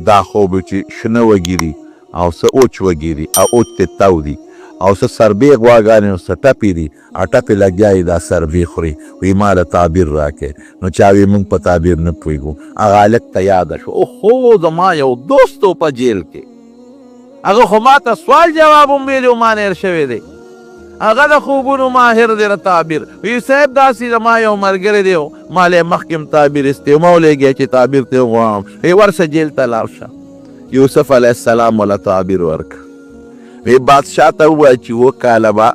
A: دا خوب چې شنه وګیري او څه اوچ وګیري او اوچ ته تاودي او څه سربې غواګانې او څه ټپې دي، ټپې لګیا دا سربې خوري. وی ما له تعبیر راکړې، نو چا وی موږ په تعبیر نه پوهېږو. هغه هلک ته یاده شو، اوهو زما یو دوست و په جیل کې، هغه خو ما ته سوال جواب هم ویلي و، ما نیر شوی دی، هغه د خوبونو ماهر دی د تعبیر. وی صاحب داسې زما یو ملګری دی ما له یې مخکې هم تعبیر ایستی و، ما ولېږی چې تعبیر ته یې غواړم. وی ورشه جیل ته لاړ شه. یوسف علیه السلام وله تعبیر ورکړه. وی بادشاه ته ووایه چې 7 کاله به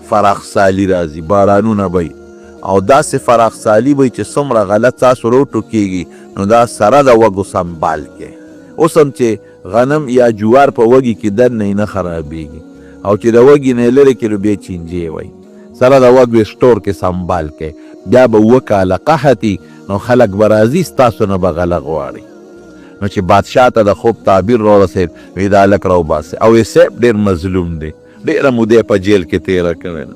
A: فراخ سالي راځي، بارانونه به او داسې فراخ سالي به چې څومره غلط تاسو راوټوکېږي نو دا سره د وږو سنبال کې. اوس هم چې غنم یا جوار په وږي کې دننه یې نه خرابېږي، او چې د وږي نه یې لرې کړو بیا چینجې وایي، سره د وږو سټور کې سنبال کې. بیا به 7 کاله قحطي، نو خلک به راځي ستاسو نه به غله غواړي. نو چې بادشاه ته د خوب تعبیر راورسېد، وی دا هلک راوباسئ، او یې صاحب ډېر مظلوم دی، ډېره موده په جیل کې تېره کړې ده،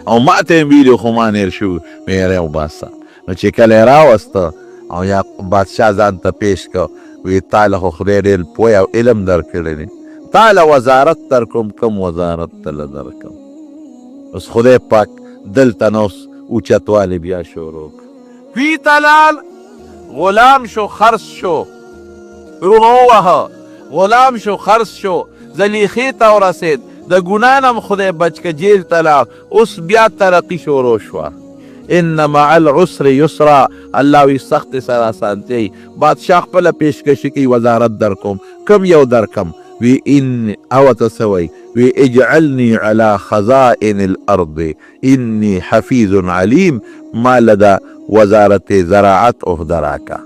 A: او ما ته یې ویلي خو ما نیر شو، وی یې راوباسه. نو چې کله یې راوسته او یا بادشاه ځان ته پیش که، وی تا له خو خدای ډېر پوه او علم درکړی دی، تاله وزارت درکم کم وزارت تله درکم. اوس خدای پاک دلته نو اوچتوالی بیا شروع وی تلال غلام شو خرس شو رونو ووهه غلام شو خرس شو زلیخې ته ورسېد د ګناه نه م خدای بچ که جیل ته لاړ اوس بیا ترقي شروع شوه. ان مع العسر یسرا الله وی سخت سره اسانتۍ. بادشاه خپله پیشکشي کوي وزارت درکوم کم یو درکم وی ان او ته څه وی وی اجعلني على خزائن الارض اني حفیظ علیم ما لده وزارت زراعت عهده راکه.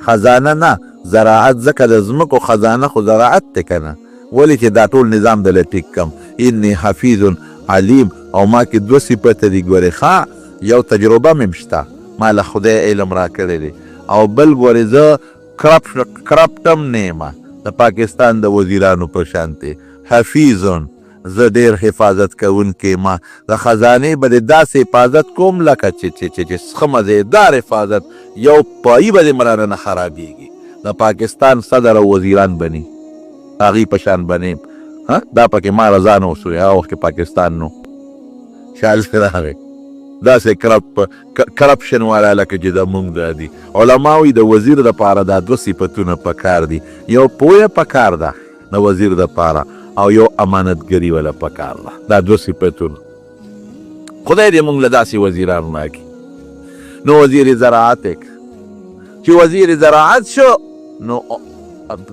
A: خزانه نه زراعت ځکه د ځمکو خزانه خو زراعت دی که نه ولې چې دا ټول نظام دله ټیک کم. اني حفیظ علیم او ما کې دوه صفته دي ګورې ښه یو تجربه مې شته ما له خدای علم را کړی دی او بل ګورې زه کرپټم نه یم د پاکستان د وزیرانو په شانتې حفیظون زه ډېر حفاظت کوونکی ما د خزانې به د داسې حفاظت کوم لکه چې ښه مزېدار حفاظت یو پایي به د مرانه نه خرابېږي. د پاکستان صدر او وزیران بني هغې په شان بنیم دا پکې ما رضا نه وسو هغه وخت کې پاکستان نو شال راغی داسې کرپشن والا لکه چې د مونږ دا دي. علما وایي د وزیر دپاره دا دوه صفتونه پکار دي یو پوهه پکار ده د وزیر دپاره او یو امانتګري ولا پکار ده. دا دوه صفتونه خدای دې مونږ له داسې وزیرانو راکړي. نو وزیر زراعت چې وزیر زراعت شو نو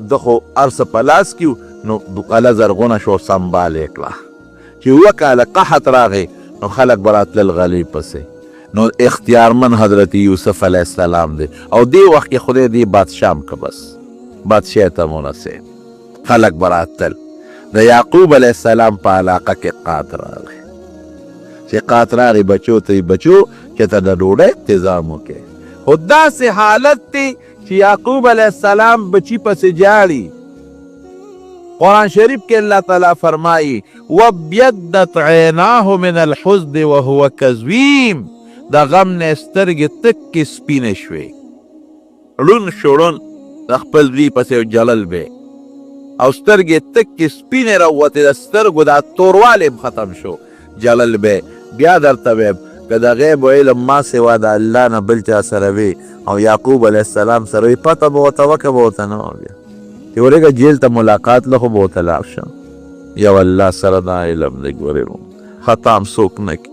A: د خو هر څه په لاس کې نو قلعه زرغونه شو سنبال یې کړه. چې اووه کاله قحط راغی نو خلک به راتلل غلې پسې. نو اختیارمن حضرت یوسف علیه السلام دی او دې وخت کې خدای دې بادشاه م که بس بادشاه ته ورسېد خلک به راتلل. د یعقوب علیه السلام په علاقه کې قحط راغی. چې قحط راغی بچو ته بچو چې ته د ډوډۍ انتظام وکړې. خو داسې حالت دی چې یعقوب علیه السلام بچی پسې جاړي. قرآن شریف کې الله تعالی فرمایي وابیضت عیناه من الحزن وهو کظیم د غم نه سترګې تکې سپینې شوې ړون شو د خپل زوی پسې جلل به او سترګې تکې سپینې راوتې د سترګو دا توروالی ختم شو جلل به. بیا درته ویم که د غیب علم ما سوا د الله نه بل چا سره وي او یعقوب علیه السلام سره وي پته به ورته وکړه به ورته نه وه بیا چې ورېږه جیل ته ملاقات له خو به ورته لاړ شم. یو الله سره دا علم دی ګورې خطا هم څوک نه کړي.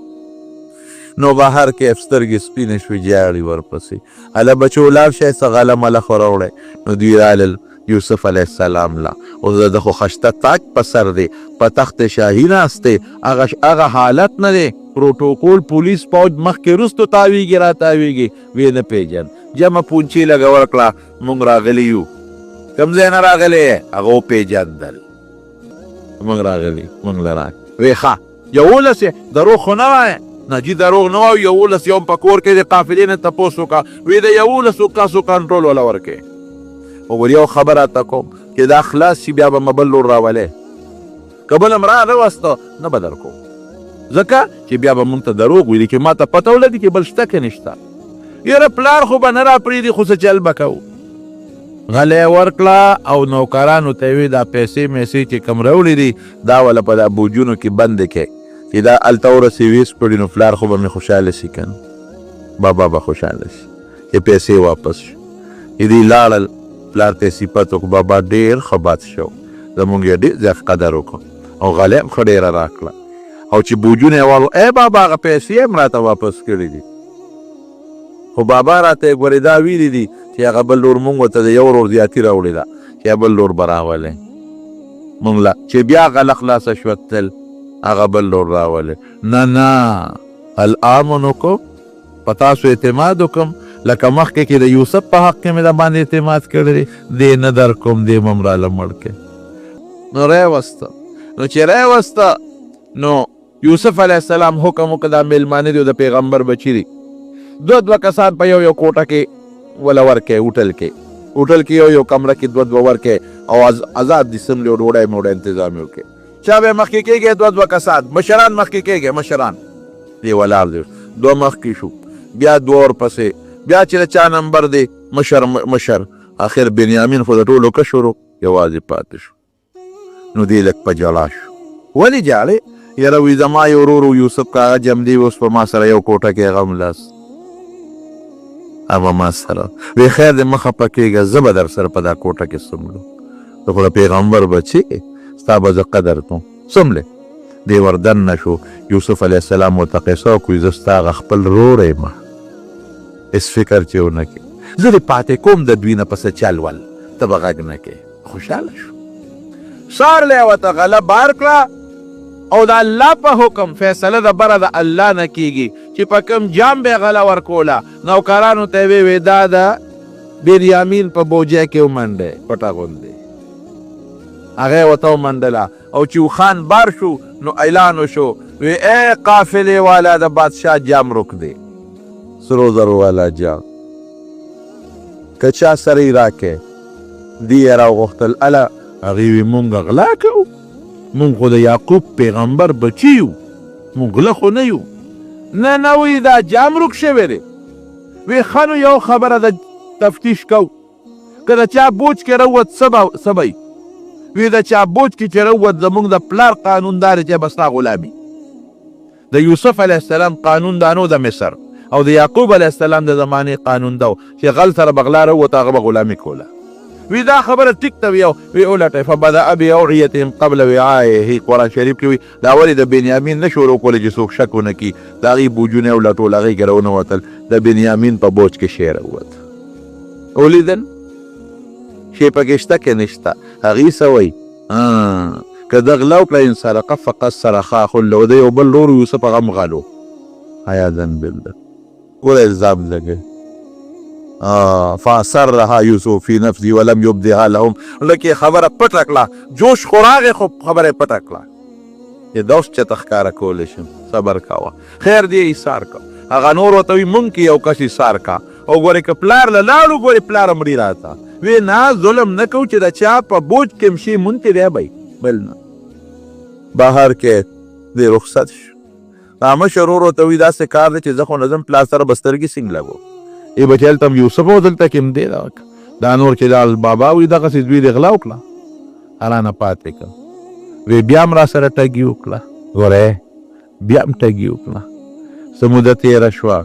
A: نو بهر کې سترګې سپینې شوې جاړي ورپسې هله بچو لاړ شئ څه غله مله خو راوړی. نو دوی رالل یوسف علیه السلام لا اوس د خو خشته تاج په سر دی په تخت شاهي ناست دی هغه حالت نه دی پروتوکول پولیس پوج مخکې وروستو تاویږي را تاویږي ویې نه پېژن جمع پونچې لږه ورکړه مونږ راغلي یو کوم ځای نه راغلی هغه وپېژندل مونږ راغلي مونږ له راغلي ویې ښه یولس یې دروغ خو نه وایه نه جي دروغ نه وایو یولس یو په کور کې د قافلې نه تپوس وکړه ویې د یولسو کسو کنټرول وله ورکوې. وګور یو خبره ته کوم چې دا خلاص شي بیا به مه بل لور راولې که بل هم راوسته نه به درکوم ځکه چې بیا به مونږ ته دروغ ویلي چې ما ته پته ولګي چې بل شته که نشته. یاره پلار خو به نه راپرېږدي خو څه چل به کوو. غلی ورکړه او نوکرانو ته یې ویې دا پیسې میسې چې کوم راوړي دي دا وله په دا بوجونو کې بندې کړئ چې دا هلته ورسې ویس کړي نو پلار خو به مې خوشحاله شي که نه بابا به خوشحاله شي چې پیسې واپس شو. دوی لاړل پلار ته یې صفت وکړو بابا ډېر ښه بد شو زمونږ یې ډېر زیات قدر وکړو او غلی هم ښه ډېره راکړه او چې بوجونه یې والو ای بابا هغه پیسې هم راته واپس کړي دي خو بابا راته یې ګورې دا ویلي دي چې هغه بل لور مونږ ورته د یو ورور زیاتي راوړې ده چې بل لور به راولې مونږ له چې بیا هغه خلاصه شوه تل هغه بل لور راولې نه نه هل آمنکم په تاسو اعتماد وکړم لکه مخکې کې د یوسف په حق کې مې د باندې اعتماد کړی دی نه در کوم دی مم راله مړ کې. نو راوسته نو چې راوسته نو یوسف علیه السلام حکم وکړه دا میلمانه دي د پیغمبر بچي دي دوه کسان په یو کوټه کې وله ورکې هوټل کې یو کمره کې دوه ورکې او آزاد دي سملې ډوډۍ موډۍ انتظام یې وکړې. چا به مخکې کېږي دوه کسان مشران مخکې کېږي مشران دی ولاړ دی دوه مخکې شو بیا دوه ورپسې بیا چې د چا نمبر دی مشر اخر بنیامین خو د ټولو کشرو یوازې پاتې شو. نو دې لږ په ژړا شو. ولې ژاړې؟ یاره وي زما یو ورور یوسف کاغه جمدي اوس په ما سره یو کوټه کې هغه هم لاس اما ما سره وی خیر دې مه خفه کېږه زه به در سره په دا کوټه کې څملو ته خو د پیغمبر بچې ستا به زه قدر کوم څملې دې ور دننه شو. یوسف علیه السلام ورته قصه وکړي زه ستا هغه خپل ورور یم هېڅ فکر چې ونه کړې زه دې پاتې کوم د دوی نه پسه چل ول ته به غږ نه کوې. خوشحاله شو. سارلی ورته غله بار کړه او د الله په حکم فیصله د بره د الله نه کیږي چې په کوم جام به غله ورکوله. نوکرانو ته یې ووې دا د بنیامین په بوجه کې ومنډی پټه غوندې هغه یې ورته ومنډله او چې وخان بار شو نو اعلان وشو وی ای قافلې والا د بادشاه جام روک دی سرو زرو والا جام که چا سره یې راکې دی یې راوغوښتل اله هغې وی مونږ غلا کوو مونږ خو د یعقوب پیغمبر بچي یو مونږ غله خو نه یو نه وی دا جام روک شوی دی. وی ښه نو یو خبره د تفتیش کو که د چا بوج کې روت څه به وی د چا بوج کې چې روت زمونږ د پلار قانون دا دی چې به ستا غلامي. د یوسف علیه السلام قانون دا نو د مصر او د یعقوب علیه السلام د زمانې قانون دا چې غل سره به غلا روت هغه به غلامي کوله. وی دا خبره ټیک ته وی اولټی فبدأ بأوعیتهم قبل وعایه قرآن شریف کې وی دا ولې د بنیامین نه شروع کولی چې څوک شک ونه کړي د هغې بوجونه یې ولټول هغې کې راونوتل د بنیامین په بوج کې شی راووت. ولیدل شی پکې شته که نشته هغې څه وایي که ده غلا وکړه ان سرقه فقد سرق اخ له د یو بل ورور یوسف هغه هم غلو عیاذا بالله ګوره الزام لګوي فاصرها یوسف فی نفسه ولم یبدها لهم لکه خبره پټه کړه جوش خو راغې خو خبره پټه کړه چې دا اوس چېرته ښکاره کولی شم صبر کوه خیر دی ایثار که هغه نور ورته وي مونږ کې یو کس ایثار کا او ګورې که پلار له لاړو ګورې پلار مړي راته وی نه ظلم نه کوو چې د چا په بوج کې هم شي مونږ کې دی بی بل نه بهر کې دی رخصت شو. دا مشر ورور ورته وي داسې کار دی چې زه خو نه ځم پلار سره به سترګې څنګه لګو ای بچی هلته هم یوسف او دلته کې هم دی دا نور چې دا بابا وي دغسې دوی دې غلا وکړه رانه پاتې کړه وی بیا هم را سره ټګي وکړه ګورې بیا هم ټګي وکړه څه موده تېره شوه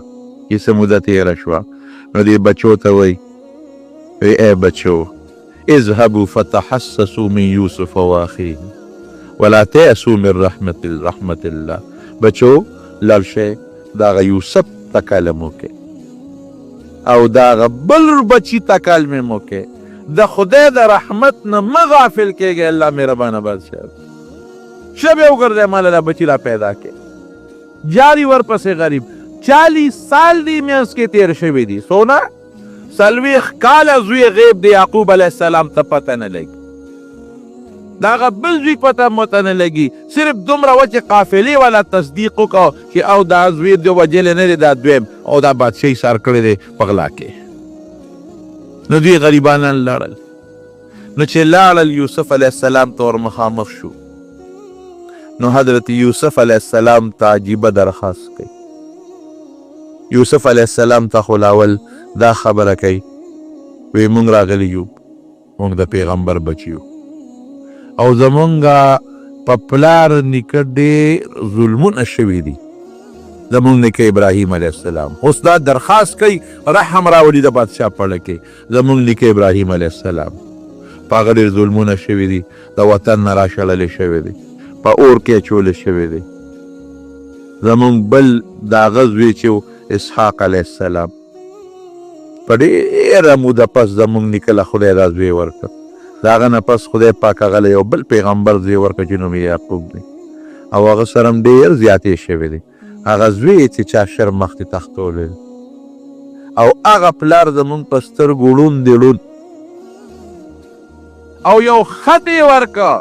A: چې څه موده تېره شوه نو دې بچو ته وایي وی ای بچو اذهبوا فتحسسوا من یوسف واخیه ولا تیأسوا من رحمت الله بچو لاړ شئ د هغه یوسف تکلم وکړئ او دا هغه بل بچي تکلم وکړئ د خدای د رحمت نه مه غافل کېږئ الله مهربانه بادشاه شب یې وګرځئ ما له بچي را پیدا کړې جاري ورپسې غریب 40 سال دی منځ کې تېر شوي دي سونه 40 کاله زوی غیب د یعقوب علیه السلام ته پته نه لګي د هغه بل زوی پته مته نه لګي صرف دومره وه چې قافلې والا تصدیق وکړو چې او دا زوی د وجلی نه دی دا دویم او دا بادشاهي سر کړی دی په غلا کې نو دوی غریبانان لاړل نو چې لاړل یوسف علیه السلام ته ور مخامخ شو نو حضرت یوسف علیه السلام ته عجیبه درخواست کوي یوسف علیه السلام ته خو لاول دا خبره کوي وی مونږ راغلی یو مونږ د پیغمبر بچیو او زمونږه په پلار نیکه ډېر ظلمونه شوي دي زمونږ نیکه ابراهیم علیه السلام اوس دا درخواست کوي رحم راولي د بادشاه پړه کې زمونږ نیکه ابراهیم علیه السلام په هغه ډېر ظلمونه شوي دي د وطن نه راشړلی شوي دي په اور کې اچولی شوي دي زمونږ بل د هغه زوی چې اسحاق علیه السلام په ډېره موده پس زمونږ نیکه له خدای دا زوی ورکړ د هغه نه پس خدای پاک هغه له یو بل پیغمبر زوی ورکړ چې نوم یې یعقوب دی او هغه سره هم ډېر زیاتې شوي دي هغه زوی چې چا شر مخکې تختولی او هغه پلار زمونږ په سترګو ړوند دی ړوند او یو خط یې ورکړه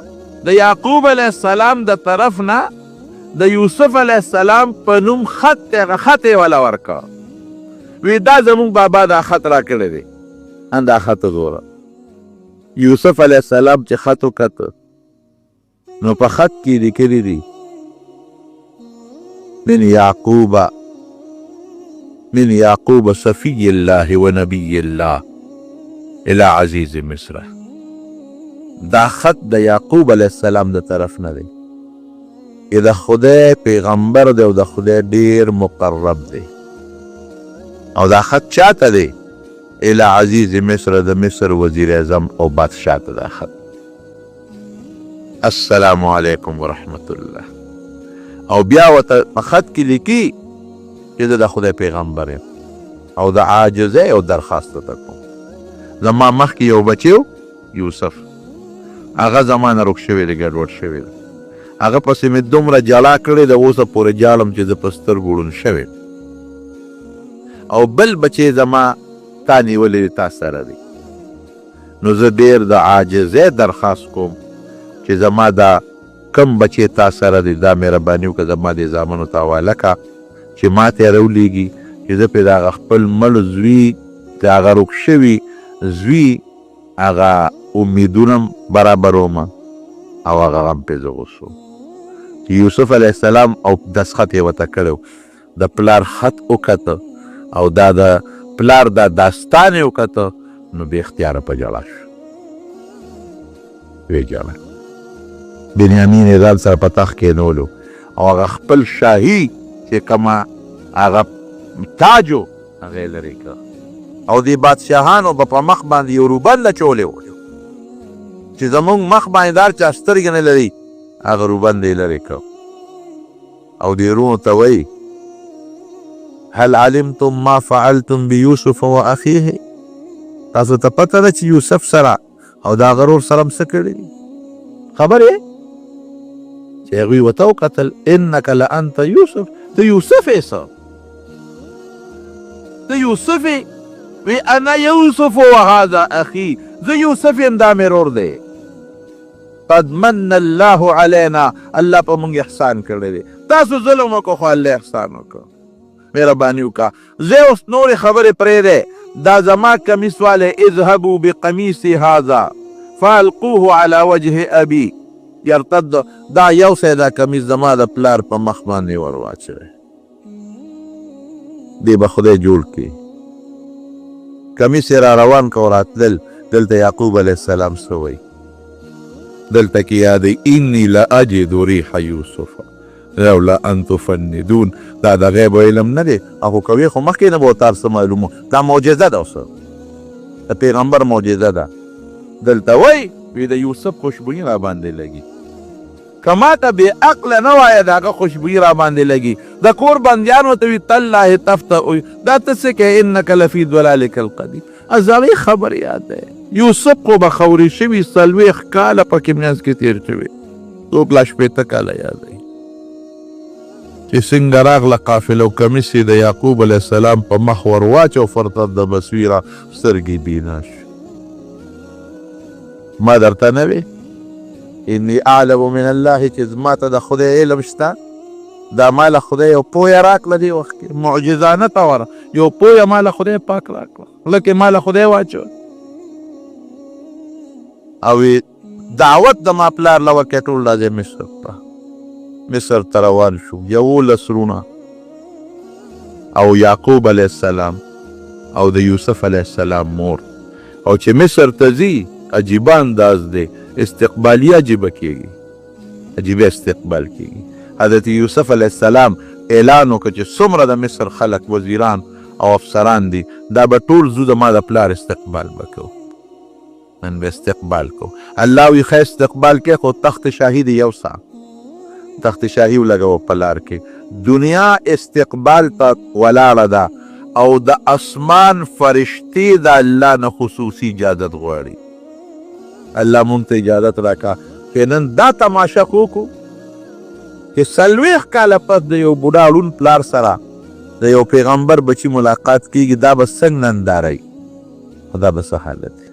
A: د یعقوب علیه السلام د طرف نه د یوسف علیه السلام په نوم خط یې وله ورکړه وی دا زمونږ بابا دا خط را کړی دی ان دا خط وګوره یوسف علیه السلام چې خط وکته نو په خط کې لیکلي دي من یعقوب صفی الله و نبی الله الى عزیز مصر دا خط د یعقوب علیه السلام د طرف نه دی. د خدای پیغمبر دی او د خدای ډیر مقرب دی. او دا خط چاته دی؟ الى عزیز مصر، د مصر وزیر اعظم او بادشاہ ته دا خط. السلام علیکم ورحمت الله. او بیا ورته په خط کې لیکي چې زه د خدای پیغمبر یم او د عاجزۍ او درخواست ته کوم. زما مخکې یو بچی یوسف، هغه زما نه روک شوی دی، ګډوډ شوی دی. هغه پسې مې دومره جلا کړې ده، اوسه پورې جالم چې زه په سترګو ړوند شوی. او بل بچی زما تا نیولی تا سره دی. نو زه ډېر د عاجزۍ درخواست کوم چې زما دا کم بچی تا سره دی، دا مهرباني وکړه زما دې زامنو ته حواله کړه چې ما ته یې راولېږي چې زه پرې د هغه خپل مړ زوی، د هغه روک شوي زوی هغه امیدونه برابروم او هغه غم پرې زه غوڅوم. چې یوسف علیه السلام او دستخط یې ورته کړی، د پلار خط وکته او دا د پلار دا داستان یې وکته، نو بې اختیاره په ژړا شو. ویې ژړل. بنیامین یې ځان سره په تخت کېنولو او هغه خپل شاهي چې کومه هغه تاج و هغه یې لرې کړه او دې بادشاهانو به په مخ باندې یو روبند اچولی و چې زمونږ مخ باندې دار چا سترګې نه لري، هغه روبند یې لرې کړ. او دې وروڼو ته وایي هل علمتم ما فعلتم بیوسف و اخیه؟ تاسو ته پته ده چې یوسف سره او د هغه ورور سره هم څه کړي دي؟ خبر یې؟ چې هغوی ورته وکتل انک لانت یوسف، ته یوسف یې څه؟ ته یوسف یې؟ وی انا یوسف و هذا اخی، زه یوسف یم، دا مې ورور دی. قد من الله علینا، الله په موږ احسان کړی دی. تاسو ظلم وکړو خو الله احسان وکړو، مهرباني وکړه. زه اوس نورې خبرې پرېږدی، دا زما کمیس والی اذهبوا بقمیصی هذا فالقوه على وجه ابي یرتد، دا یو سی دا کمیس زما د پلار په مخ باندې ور واچوئ، دی به خدای جوړ کړي. کمیس یې را روان که وراتلل، دلته یعقوب علیه السلام څه وایي؟ دلته کې یادی انی لاجد ریح یوسف لولا ان تفندون. دا د غیب علم نه دی، هغو کوي خو مخکې نه به ورته هر څه معلومو. دا معجزه ده، اوس د پیغمبر معجزه ده. دلته وایي وی د یوسف خوشبویي را باندې لګي، که ما ته بې عقله نه وایه د هغه خوشبویي را باندې لګي. د کور بندیانو ته وي تالله تفتح، دا ته څه کوې؟ انک لفی ضلالک القدیم. زړې خبر یاد دی، یوسف خو به خوري شوي 40 کاله پکې منځ کې تېر شوي، 2 کاله یاد دی چې څنګه راغله قافله او کمیس یې د یعقوب علیه السلام په مخ ور واچو، فرتد بصیره، سترګې بینا شو. ما درته نه وې انی اعلم من الله چې زما ته د خدای علم شته؟ دا ما له خدای یو پویه راکړه، دې وخت کې معجزانه طوره یو پویه ما له خدای پاک راکړه، لکه ما له خدای واچو. او دعوت د ما پلار له ورکې ټول راځي مصر ته، مصر ته روان شو. 11 وروڼه او یعقوب علیه السلام او د یوسف علیه السلام مور. او چې مصر ته ځي عجیبه انداز دی، استقبالی عجیبه کېږي، عجیبه استقبال کېږي. حضرت یوسف علیه السلام اعلان وکړ چې څومره د مصر خلک وزیران او افسران دي، دا به ټول زو د ما د پلار استقبال به کوو، نن به استقبال کوو. الله وی ښه استقبال کې، خو تخت شاهي دی، یو سا تخت شاهي ولګوه په لار کې. دنیا استقبال ته ولاړه ده او د اسمان فرشتې د الله نه خصوصي اجازت غواړي. الله مونږ ته اجازت راکړه چې نن دا تماشه وکړو چې 40 کاله پس د یو بوډا ړوند پلار سره د یو پیغمبر بچی ملاقات کېږي. دا به څنګه ننداره وي، دا به څه حالت وي؟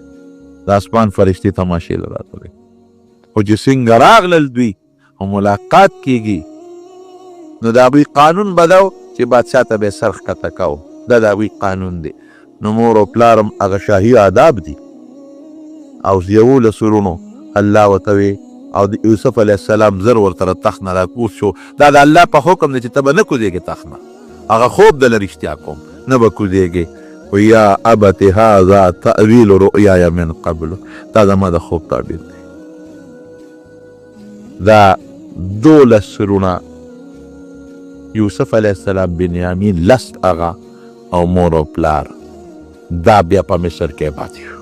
A: د اسمان فرشتې تماشې له راتللی، خو چې څنګه راغلل دوی او ملاقات کېږي، نو د هغوی قانون به دا و چې بادشاه ته به یې سر ښکته کوو. دا د هغوی قانون دی. نو مور او پلار هم هغه شاهي آداب دي. او 11 وروڼو الله ورته وی، او د یوسف علیه السلام زر ورته تخت نه راکوز شو. دا د الله په حکم دی چې ته به نه کوزېږې تخت نه، هغه خوب دله رښتیا کوم، نه به کوزېږې. ویا ابت هذا تأویل رؤیای من قبل، دا زما د خوب تعبیر دی، دا 12 سرونه یوسف علیه السلام بنیامین لست اغا او مور او پلار دا بیا په مصر کې پاتې شو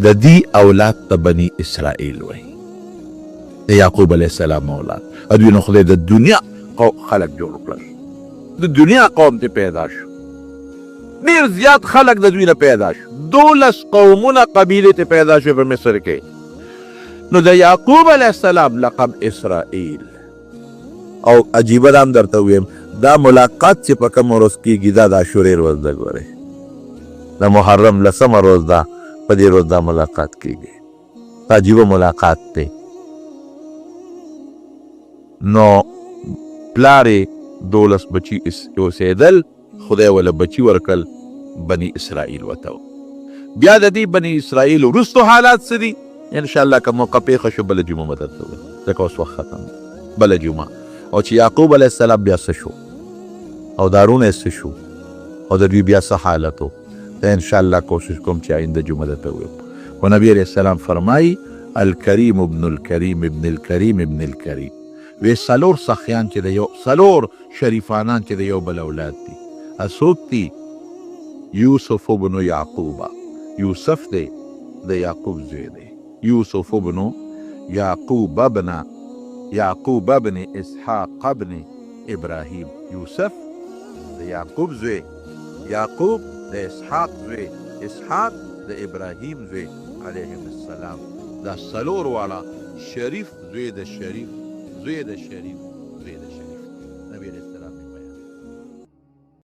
A: د دې اولاد ته بني اسرائیل وایي د یعقوب علیه السلام اولاد دوی نو خدای د دنیا خلق جوړ کړل د دنیا قوم ته پیدا شو ډېر زیات خلق د دوی نه پیدا شو 12 قومونه قبیلې ته پیدا شو په مصر کې نو د یعقوب علیه السلام لقب اسرائیل او عجیبه دا هم درته ویم دا ملاقات چې په کوم ورځ کېږي دا د عاشورې ورځ ده ګورئ د محرم 10مه ورځ ده په دې ورځ دا ملاقات کېږي عجیبه ملاقات دی نو پلار یې 12 بچي اوسېدل خدای وله بچي ورکړل بني اسرائیل وته بیا د دې بني اسرائیل وروستو حالات څه دي انشاءالله که موقع پېښه شو بله جمعه به درته ووایم ځکه اوس وخت ختم بله جمعه او چې یعقوب علیه السلام بیا څه شو او دارونه یې څه شو او د دوی بیا څه حالت و ته انشاءالله کوشش کوم چې آینده جمعه درته ووایم خو نبي علیه السلام فرمایي الکریم ابن الکریم ابن الکریم ابن الکریم وی څلور سخیان چې د یو څلور شریفانان چې د یو بل اولاد دي څوک دي یوسف ابن یعقوبه یوسف دی د یعقوب زوی دی یوسف ابن یعقوب ابن اسحاق ابن ابراهیم یوسف د یعقوب زوی یعقوب د اسحاق زوی اسحاق د ابراهیم زوی علیهم السلام دا څلور واړه شریف زوی د شریف